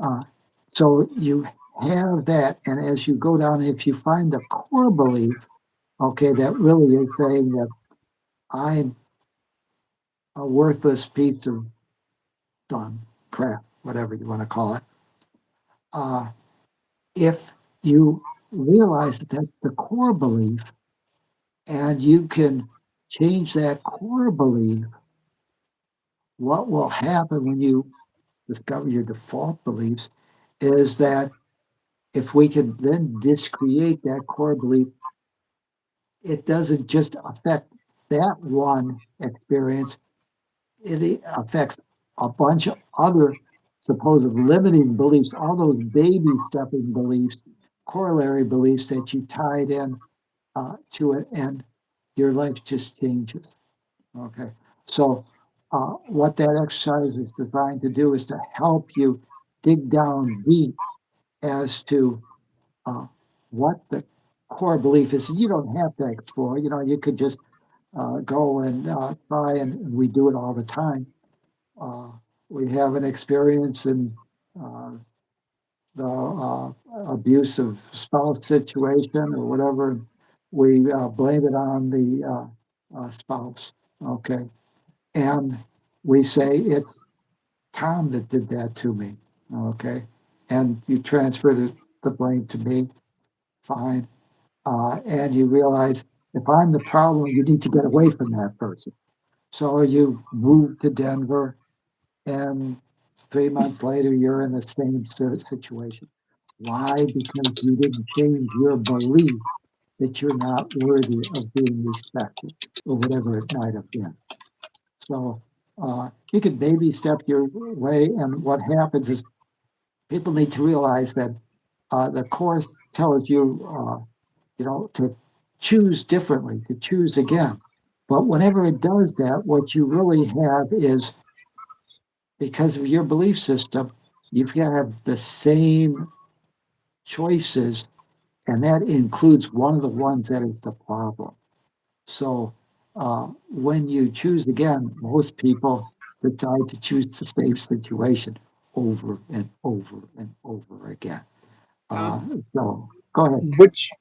Uh, so you have that. And as you go down, if you find the core belief, okay, that really is saying that I'm a worthless piece of done crap, whatever you want to call it. Uh, if you realize that that's the core belief and you can change that core belief, what will happen when you discover your default beliefs is that if we can then discreate that core belief, it doesn't just affect that one experience, it affects a bunch of other supposed limiting beliefs, all those baby stepping beliefs, corollary beliefs that you tied in to it, and your life just changes. Okay. So, what that exercise is designed to do is to help you dig down deep as to uh, what the core belief is. You don't have to explore, you could just go and try, and we do it all the time. Uh, we have an experience in uh, the abusive spouse situation or whatever. We blame it on the spouse. Okay. And we say it's Tom that did that to me. Okay. And you transfer the blame to me. Fine. And you realize if I'm the problem, you need to get away from that person. So you move to Denver, and 3 months later, you're in the same sort of situation. Why? Because you didn't change your belief that you're not worthy of being respected or whatever it might have been. So you can baby step your way, and what happens is people need to realize that the course tells you, to choose differently, to choose again. But whenever it does that, what you really have is because of your belief system, you've got to have the same choices, and that includes one of the ones that is the problem. So when you choose again, most people decide to choose the same situation over and over and over again. Uh, Tom, so go ahead.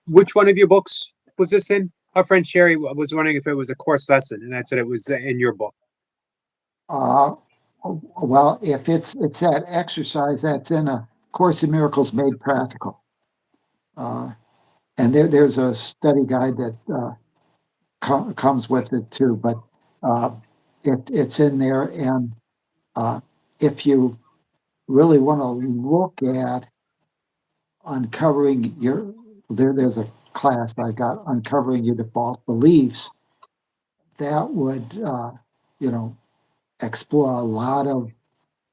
which one of your books was this in? Our friend Sherry was wondering if it was a course lesson, and I said it was in your book. Uh, well, if it's that exercise that's in a Course in Miracles Made Practical, uh, and there's a study guide that comes with it too, but uh, it's in there, and uh, if you really want to look at uncovering there's a class I got, uncovering your default beliefs, that would you know explore a lot of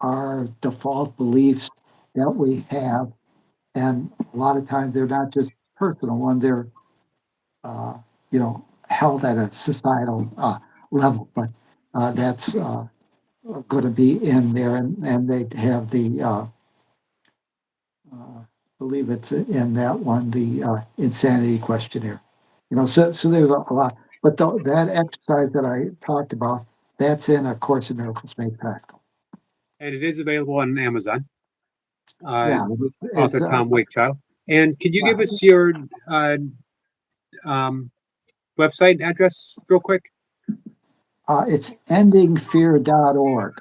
our default beliefs that we have, and a lot of times they're not just personal ones; they're uh, held at a societal level. But that's going to be in there, and they have the I believe it's in that one, the insanity questionnaire. So there's a lot, but that exercise that I talked about, that's in A Course in Miracles Made Practical. And it is available on Amazon. Uh, Yeah, Author it's Tom Wakechild. And could you give yeah, us your uh, um, website address real quick? it's endingfear.org.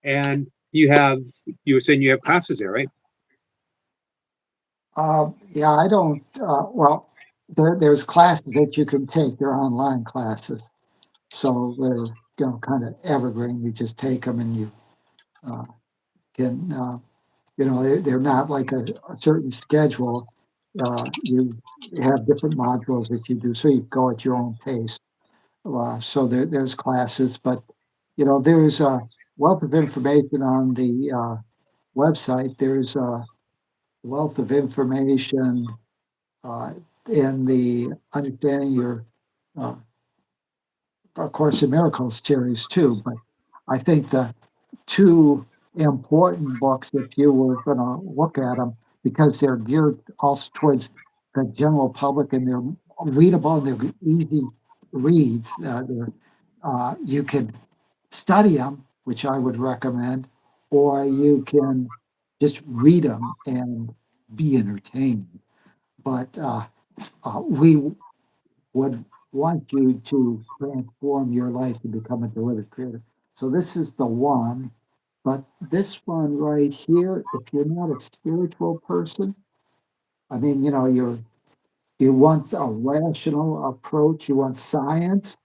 And you were saying you have classes there, right? Yeah, I don't. Well, there's classes that you can take. They're online classes, so they're kind of evergreen. You just take them, and you uh, can. They're not like a certain schedule. You have different modules that you do, so you go at your own pace. So there's classes, but there's a wealth of information on the website. There's a wealth of information uh, in the understanding your uh, of Course in Miracles series too. But I think the two important books, if you were going to look at them, because they're geared also towards the general public and they're readable and they're easy reads. You can study them, which I would recommend, or you can just read them and be entertained. But we would want you to transform your life to become a delivered creator. So this is the one, but this one right here, if you're not a spiritual person, I mean, you want a rational approach, you want science,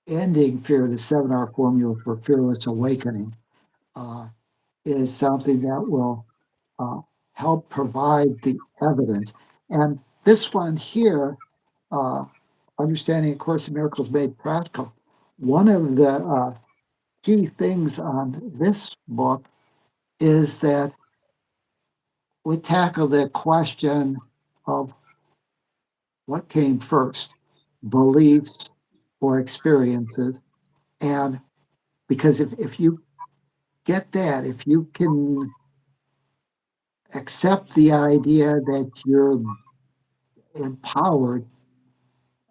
ending fear, the 7-hour formula for fearless awakening, uh, is something that will uh, help provide the evidence. And this one here, uh, Understanding A Course in Miracles Made Practical, one of the key things on this book is that we tackle the question of what came first, beliefs or experiences. And because if you get that, if you can accept the idea that you're empowered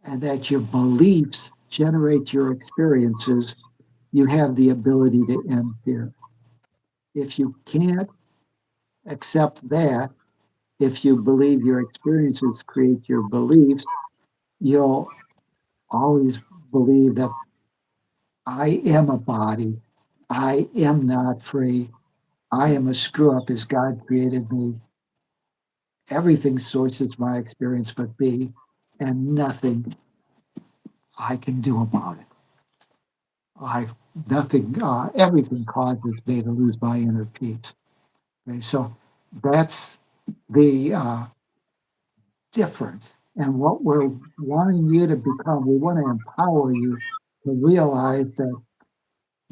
and that your beliefs generate your experiences, you have the ability to end fear. If you can't accept that, if you believe your experiences create your beliefs, you'll always believe that I am a body, I am not free, I am a screw up as God created me. Everything sources my experience but me, and nothing I can do about it. I nothing everything causes me to lose my inner peace. Okay, so that's the difference. And what we're wanting you to become, we want to empower you to realize that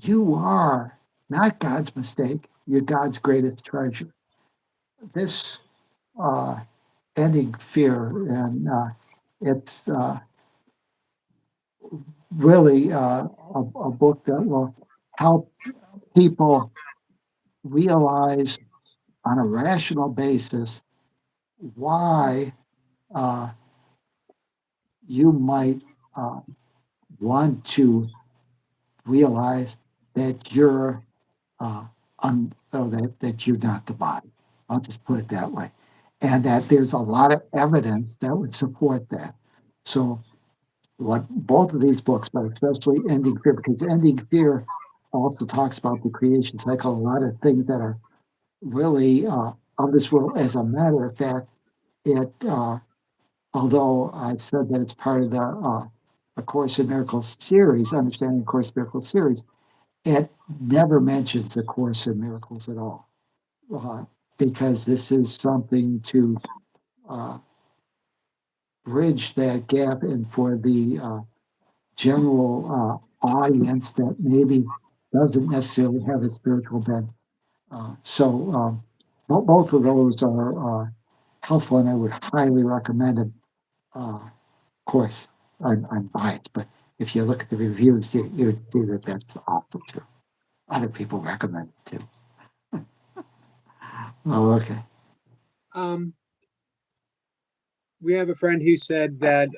you are not God's mistake, you're God's greatest treasure. This uh, ending fear, and it's really a book that will help people realize on a rational basis why uh, you might uh, want to realize that you're that you're not the body. I'll just put it that way, and that there's a lot of evidence that would support that. So, what both of these books, but especially Ending Fear, because Ending Fear also talks about the creation cycle, a lot of things that are really of this world. As a matter of fact, it although I've said that it's part of the A Course in Miracles series, Understanding A Course in Miracles series, it never mentions A Course in Miracles at all, uh, because this is something to uh, bridge that gap and for the general audience that maybe doesn't necessarily have a spiritual bent. Both of those are helpful, and I would highly recommend them. Of course, I'm biased, but if you look at the reviews, you would see that that's awesome too. Other people recommend it too. Oh, okay. Um, we have a friend who said that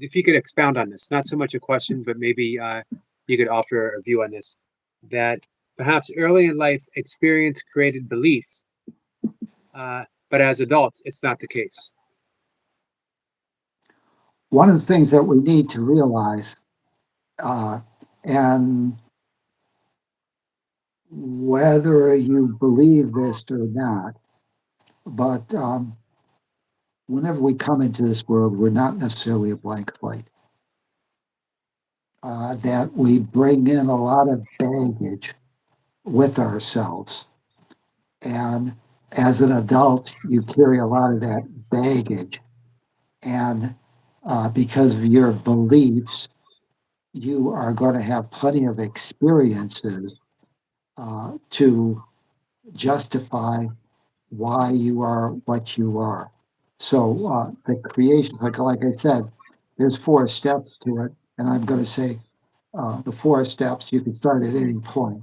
if you could expound on this, not so much a question, but maybe you could offer a view on this, that perhaps early in life experience created beliefs, but as adults, it's not the case. One of the things that we need to realize, and whether you believe this or not, but whenever we come into this world, we're not necessarily a blank slate. That we bring in a lot of baggage with ourselves. And as an adult, you carry a lot of that baggage. And because of your beliefs, you are going to have plenty of experiences to justify why you are what you are. So the creation cycle, like I said, there's 4 steps to it. and I'm going to say the 4 steps. You can start at any point,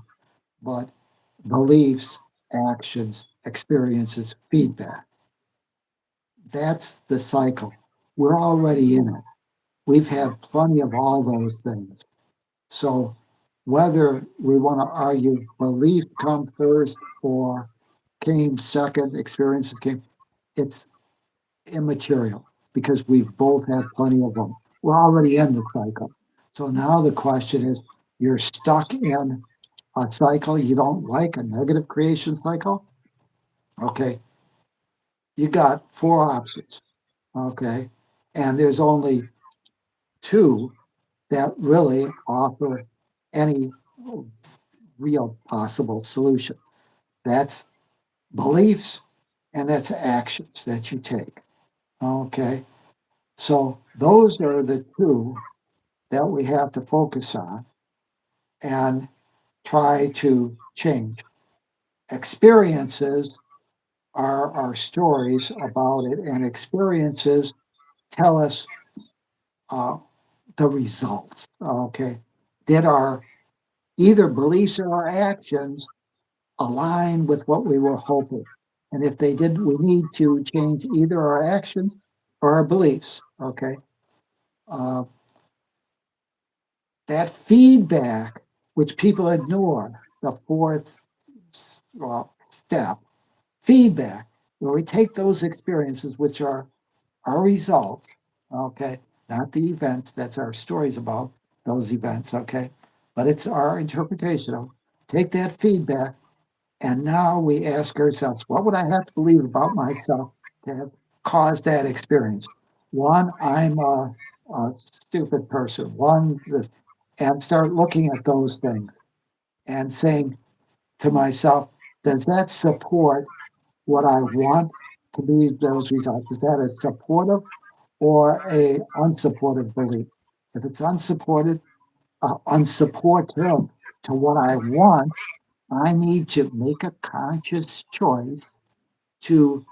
but beliefs, actions, experiences, feedback. That's the cycle. We're already in it. We've had plenty of all those things. So whether we want to argue belief come first or came second, experiences came, it's immaterial because we've both had plenty of them. We're already in the cycle. So now the question is, you're stuck in a cycle you don't like, a negative creation cycle. Okay, you got 4 options. Okay, and there's only two that really offer any real possible solution. That's beliefs and that's actions that you take. Okay, so those are the two that we have to focus on and try to change. Experiences are our stories about it, and experiences tell us uh, the results. Okay, did our either beliefs or our actions align with what we were hoping? And if they did, we need to change either our actions or our beliefs. Okay, uh, that feedback, which people ignore, the fourth step, feedback, where we take those experiences, which are our results, okay, not the events, that's our stories about those events, okay, but it's our interpretation of, take that feedback, and now we ask ourselves, what would I have to believe about myself to have caused that experience? One, I'm a stupid person. One, this, and start looking at those things and saying to myself, does that support what I want to be those results? Is that a supportive or a unsupportive belief? If it's unsupported, unsupportive to what I want, I need to make a conscious choice to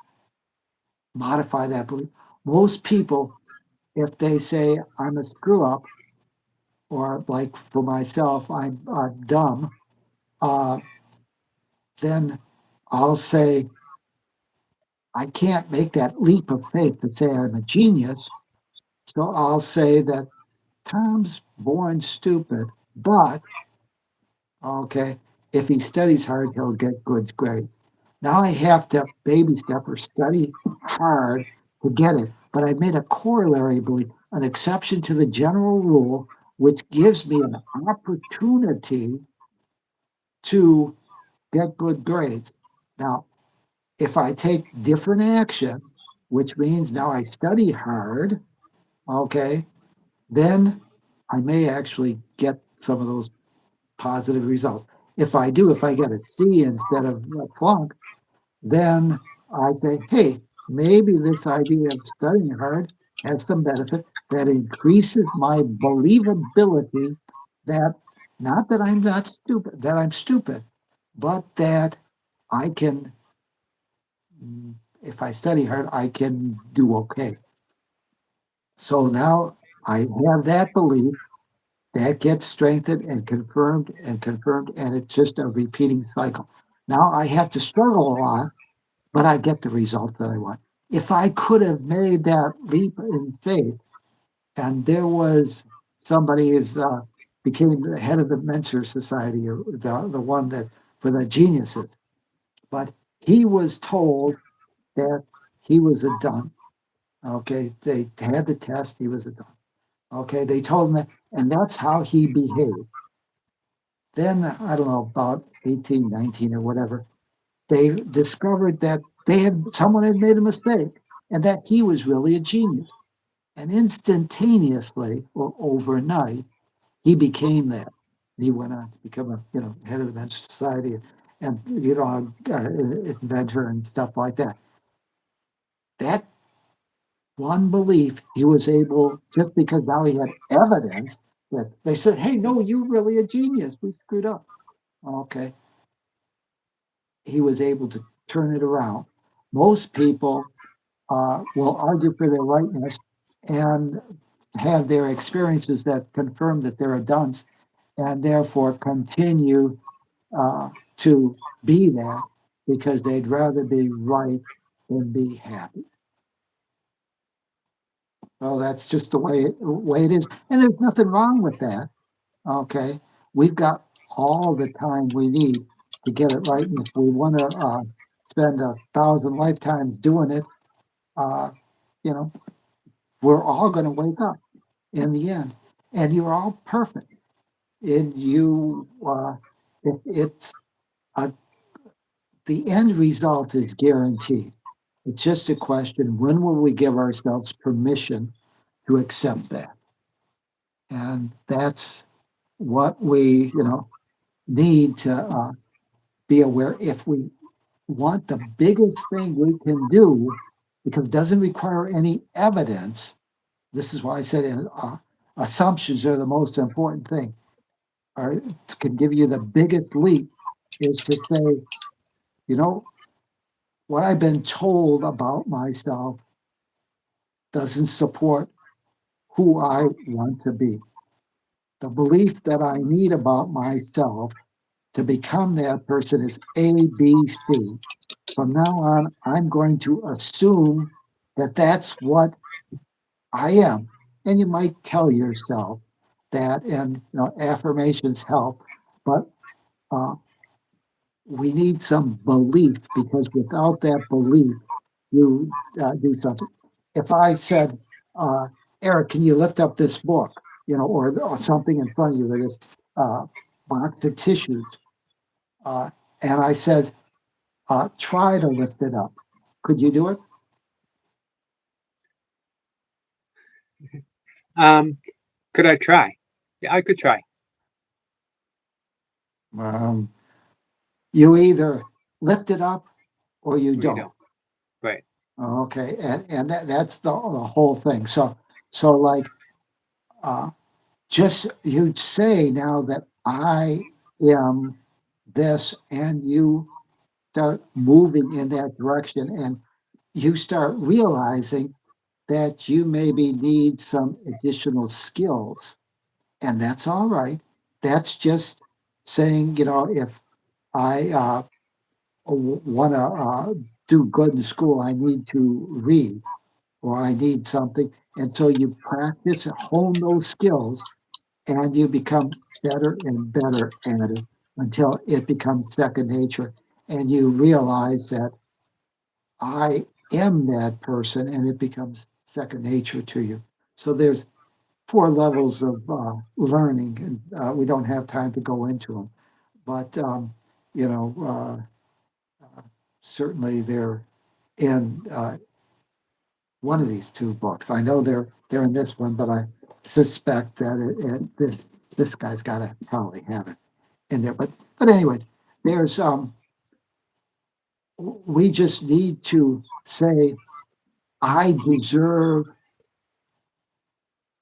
modify that belief. Most people, if they say I'm a screw up, or like for myself, I'm dumb, uh, then I'll say I can't make that leap of faith to say I'm a genius. So I'll say that Tom's born stupid, but okay, if he studies hard, he'll get good grades. Now I have to baby step or study hard to get it. But I made a corollary belief, an exception to the general rule, which gives me an opportunity to get good grades. Now, if I take different action, which means now I study hard, okay, then I may actually get some of those positive results. If I do, if I get a C instead of a flunk, then I say, hey, maybe this idea of studying hard has some benefit that increases my believability that not that I'm not stupid, that I'm stupid, but that I can, if I study hard, I can do okay. So now I have that belief that gets strengthened and confirmed, and it's just a repeating cycle. Now I have to struggle a lot, but I get the result that I want. If I could have made that leap in faith, and there was somebody who's became the head of the Mentor Society, or the one that for the geniuses, but he was told that he was a dunce. Okay, they had the test, he was a dunce. Okay, they told him that, and that's how he behaved. Then, I don't know, about 18, 19 or whatever, they discovered that someone had made a mistake and that he was really a genius. And instantaneously or overnight, he became that. He went on to become a head of the Men's Society and inventor and stuff like that. That one belief, he was able, just because now he had evidence that they said, hey, no, you're really a genius. We screwed up. Okay. He was able to turn it around. Most people will argue for their rightness and have their experiences that confirm that they're a dunce and therefore continue to be that because they'd rather be right than be happy. Well, that's just the way it is, and there's nothing wrong with that. Okay, we've got all the time we need to get it right, and if we want to spend 1,000 lifetimes doing it, uh, you know, we're all going to wake up in the end, and you're all perfect. And it's uh, the end result is guaranteed. It's just a question: when will we give ourselves permission to accept that? And that's what we, need to be aware. If we want the biggest thing we can do, because it doesn't require any evidence. This is why I said assumptions are the most important thing. Or can give you the biggest leap is to say, you know, what I've been told about myself doesn't support who I want to be. The belief that I need about myself to become that person is A, B, C. From now on, I'm going to assume that that's what I am. And you might tell yourself that, and affirmations help, but uh, we need some belief because without that belief, you do something. If I said, uh, Eric, can you lift up this book, or something in front of you, or this uh, box of tissues, uh, and I said, try to lift it up. Could you do it? Um, could I try? Yeah, I could try. Um, you either lift it up or you Or you don't. don't. Right. Okay, and that's the whole thing. So like, uh, just you say now that I am this, and you start moving in that direction, and you start realizing that you maybe need some additional skills, and that's all right. That's just saying, if I want to do good in school, I need to read or I need something. And so you practice and hone those skills and you become better and better at it until it becomes second nature. And you realize that I am that person and it becomes second nature to you. So there's four levels of learning, and we don't have time to go into them. But, you know, certainly they're in one of these two books. I know they're in this one, but I suspect that this guy's got to probably have it in there. But anyways, there's we just need to say I deserve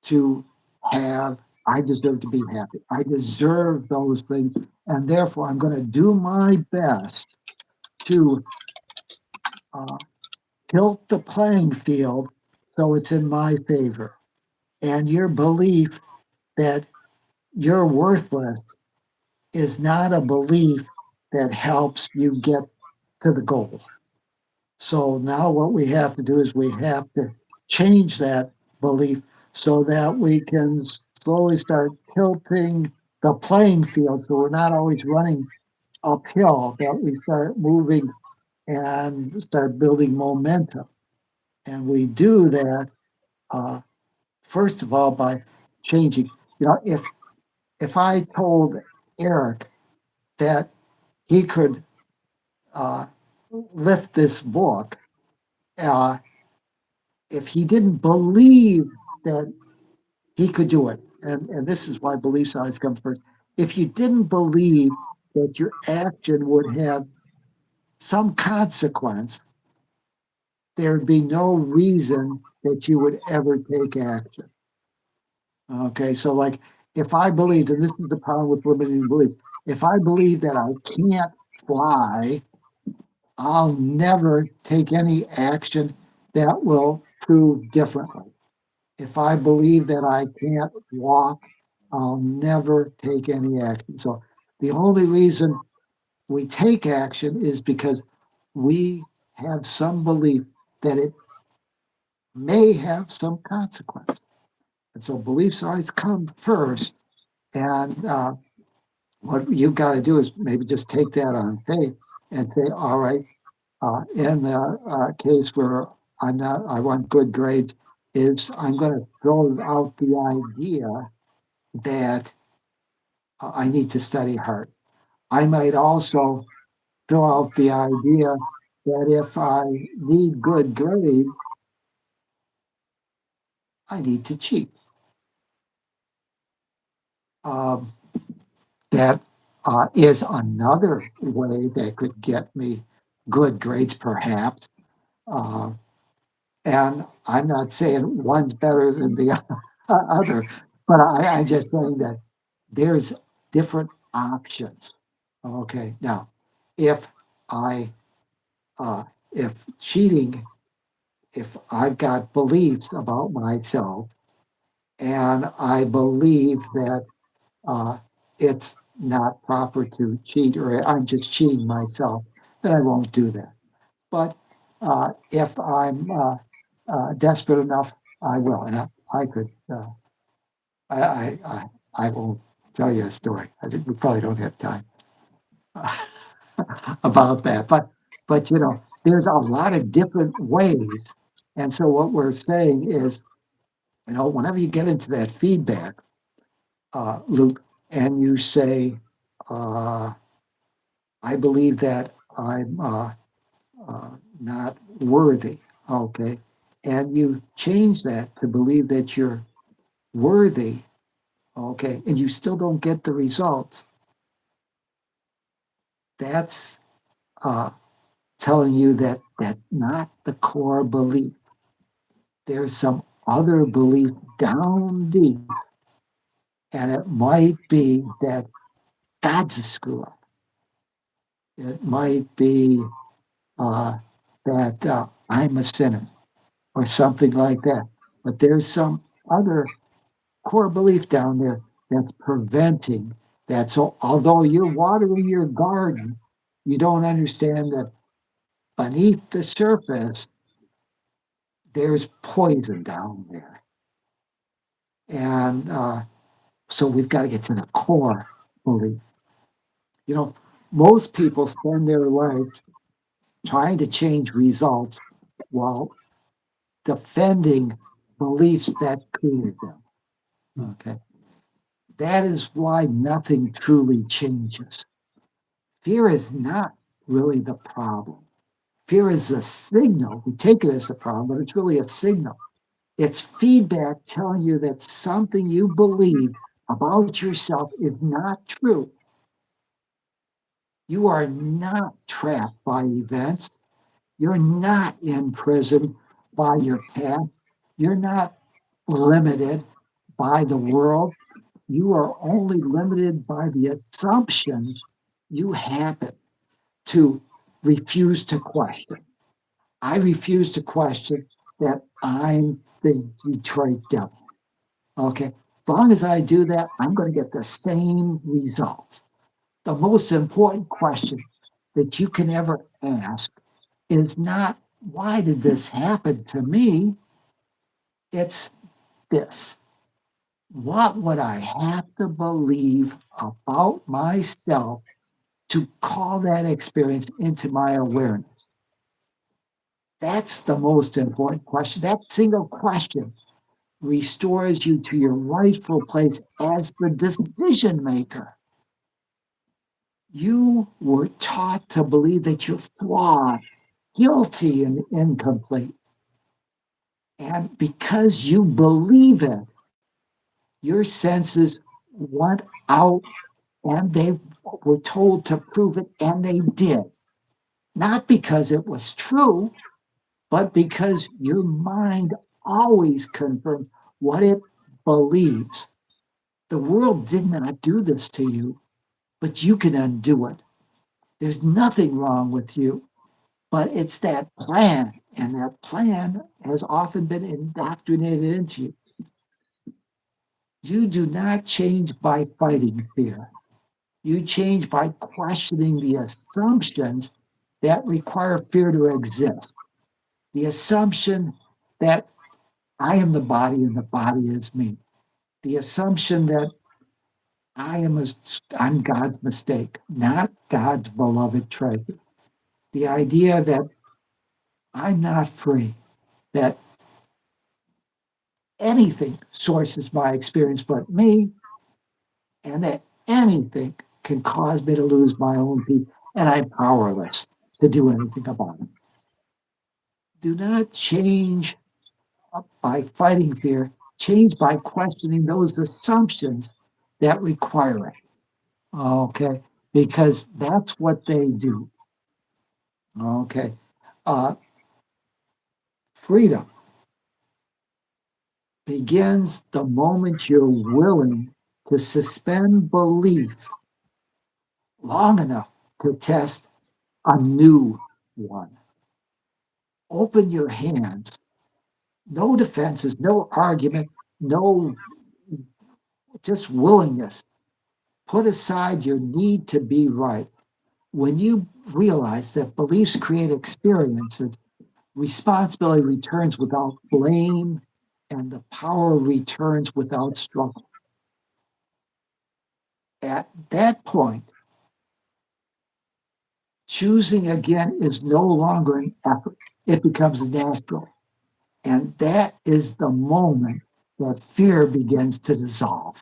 to have. I deserve to be happy. I deserve those things, and therefore I'm going to do my best to uh, tilt the playing field so it's in my favor. And your belief that you're worthless is not a belief that helps you get to the goal. So now what we have to do is we have to change that belief so that we can slowly start tilting the playing field so we're not always running uphill, that we start moving and start building momentum. And we do that, uh, first of all, by changing. If I told Eric that he could uh, lift this book, uh, if he didn't believe that he could do it, and this is why beliefs always come first. If you didn't believe that your action would have some consequence, there'd be no reason that you would ever take action. Okay, so like if I believed, and this is the problem with limiting beliefs, if I believe that I can't fly, I'll never take any action that will prove differently. If I believe that I can't walk, I'll never take any action. So the only reason we take action is because we have some belief that it may have some consequence. And so beliefs always come first. And what you've got to do is maybe just take that on faith and say, all right, in the case where I want good grades, is I'm going to throw out the idea that I need to study hard. I might also throw out the idea that if I need good grades, I need to cheat. Um, that is another way that could get me good grades, perhaps. Uh, and I'm not saying one's better than the other, but I'm just saying that there's different options. Okay, now if I if cheating, if I've got beliefs about myself and I believe that uh, it's not proper to cheat or I'm just cheating myself, then I won't do that. But if I'm desperate enough, I will. And I could, I, I, I, I will tell you a story. We probably don't have time about that. But there's a lot of different ways. And so what we're saying is, whenever you get into that feedback loop and you say, uh, I believe that I'm not worthy, okay, and you change that to believe that you're worthy, okay, and you still don't get the results, that's uh, telling you that that's not the core belief. There's some other belief down deep, and it might be that God's a screw up. It might be that I'm a sinner or something like that. But there's some other core belief down there that's preventing that. So although you're watering your garden, you don't understand that beneath the surface, there's poison down there. And so we've got to get to the core belief. You know, most people spend their lives trying to change results while defending beliefs that created them. Okay. That is why nothing truly changes. Fear is not really the problem. Fear is a signal. We take it as a problem, but it's really a signal. It's feedback telling you that something you believe about yourself is not true. You are not trapped by events. You're not imprisoned by your past. You're not limited by the world. You are only limited by the assumptions you happen to refuse to question. I refuse to question that I'm the Detroit Devil. Okay. As long as I do that, I'm going to get the same results. The most important question that you can ever ask is not, why did this happen to me? It's this. What would I have to believe about myself to call that experience into my awareness? That's the most important question. That single question restores you to your rightful place as the decision maker. You were taught to believe that you're flawed, guilty, and incomplete. And because you believe it, your senses went out and they were told to prove it, and they did. Not because it was true, but because your mind always confirms what it believes. The world did not do this to you, but you can undo it. There's nothing wrong with you, but it's that plan, and that plan has often been indoctrinated into you. You do not change by fighting fear. You change by questioning the assumptions that require fear to exist. The assumption that I am the body and the body is me. The assumption that I'm God's mistake, not God's beloved treasure. The idea that I'm not free, that anything sources my experience but me, and that anything can cause me to lose my own peace, and I'm powerless to do anything about it. Do not change by fighting fear, change by questioning those assumptions that require it. Okay, because that's what they do. Okay, uh, freedom begins the moment you're willing to suspend belief long enough to test a new one. Open your hands. No defenses, no argument, no, just willingness. Put aside your need to be right. When you realize that beliefs create experiences, responsibility returns without blame and the power returns without struggle. At that point, choosing again is no longer an effort, it becomes natural. And that is the moment that fear begins to dissolve.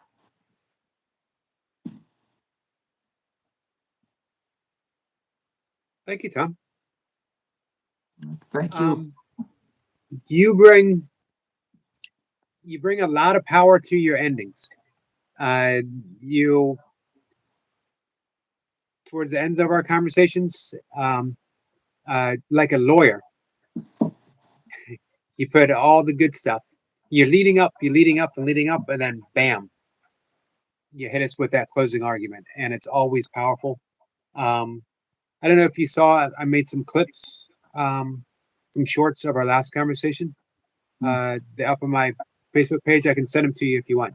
Thank you, Tom. Thank you. Um, you bring a lot of power to your endings. Uh, you towards the ends of our conversations, like a lawyer, you put all the good stuff. You're leading up and leading up, and then bam, you hit us with that closing argument, and it's always powerful. Um, I don't know if you saw, I made some clips, some shorts of our last conversation. They're up on my Facebook page. I can send them to you if you want.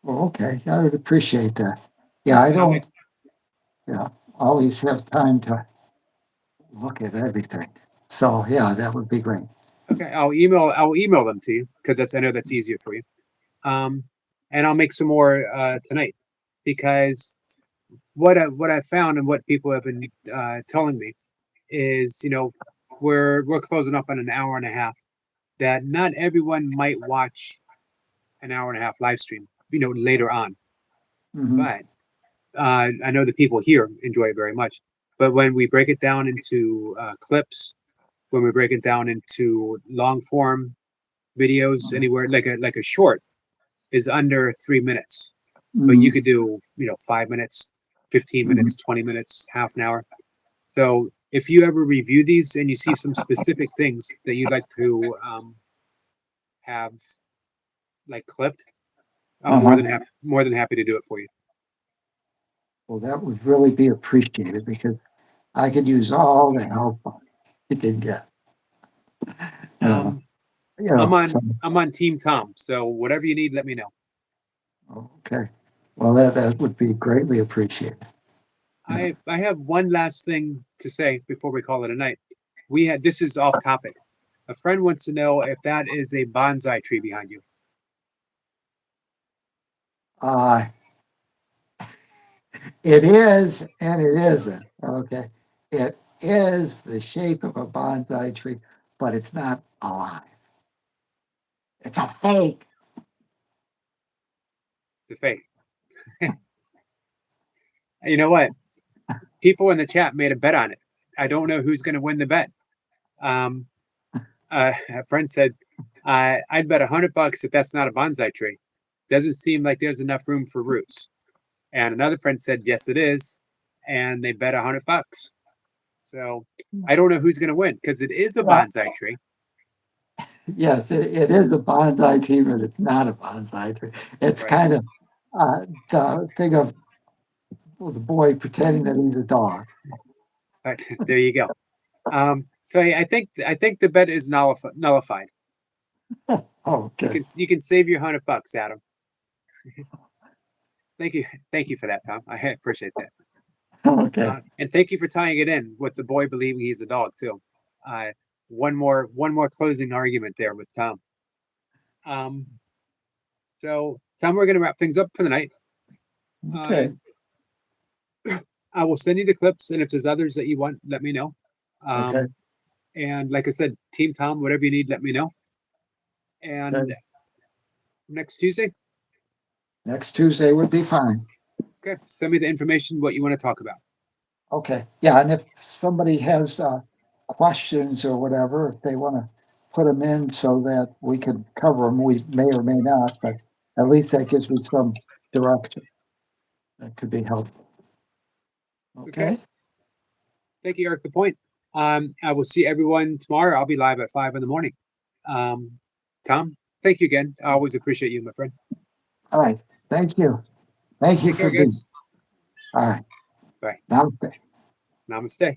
Well, okay, I would appreciate that. Yeah, I And I'll make, don't yeah, always have time to look at everything. So yeah, that would be great. okay, I'll email them to you because I know that's easier for you. Um, and I'll make some more tonight because what I found and what people have been telling me is, we're closing up on an hour and a half. That not everyone might watch an hour and a half live stream, later on. Hmm. But I know the people here enjoy it very much. But when we break it down into clips, when we break it down into long form videos, anywhere like a short is under 3 minutes, but you Hmm. could do 5 minutes, 15 Hmm. minutes, 20 minutes, half an hour. So if you ever review these and you see some specific things that you'd like to have like clipped, I'm Uh-huh. more than happy to do it for you. Well, that would really be appreciated because I could use all the help I can get. Uh, Um, you know, so I'm on Team Tom, so whatever you need, let me know. okay. Well, that would be greatly appreciated. Yeah. I have one last thing to say before we call it a night. We had This is off topic. A friend wants to know if that is a bonsai tree behind you. Uh, it is and it isn't. Okay. It is the shape of a bonsai tree, but it's not alive. It's a fake. The fake. You know what? People in the chat made a bet on it. I don't know who's going to win the bet. Um, a friend said, "I'd bet $100 that that's not a bonsai tree. Doesn't seem like there's enough room for roots." And another friend said, "Yes, it is," and they bet $100. So I don't know who's going to win because it is a Yeah. bonsai tree. Yes, it is a bonsai tree, but it's not a bonsai tree. It's Right. kind of the thing of the boy pretending that he's a dog. But there you go. So I think the bet is nullified. Oh, okay. You can save your $100, Adam. Thank you for that, Tom. I appreciate that. Okay. And thank you for tying it in with the boy believing he's a dog too. Uh, one more closing argument there with Tom. Um, so Tom, we're going to wrap things up for the night. Okay. I will send you the clips, and if there's others that you want, let me know. Okay. And like I said, Team Tom, whatever you need, let me know. And Okay. next Tuesday, Next Tuesday would be fine. okay, send me the information what you want to talk about. Okay. Yeah. And if somebody has questions or whatever, if they want to put them in so that we can cover them, we may or may not, but at least that gives me some direction. That could be helpful. Okay. Thank you, Eric. The point. I will see everyone tomorrow. I'll be live at 5 in the morning. Tom, thank you again. I always appreciate you, my friend. All right. Thank you. Thank you Take for care, being. guys. All right. Bye. Namaste. Namaste.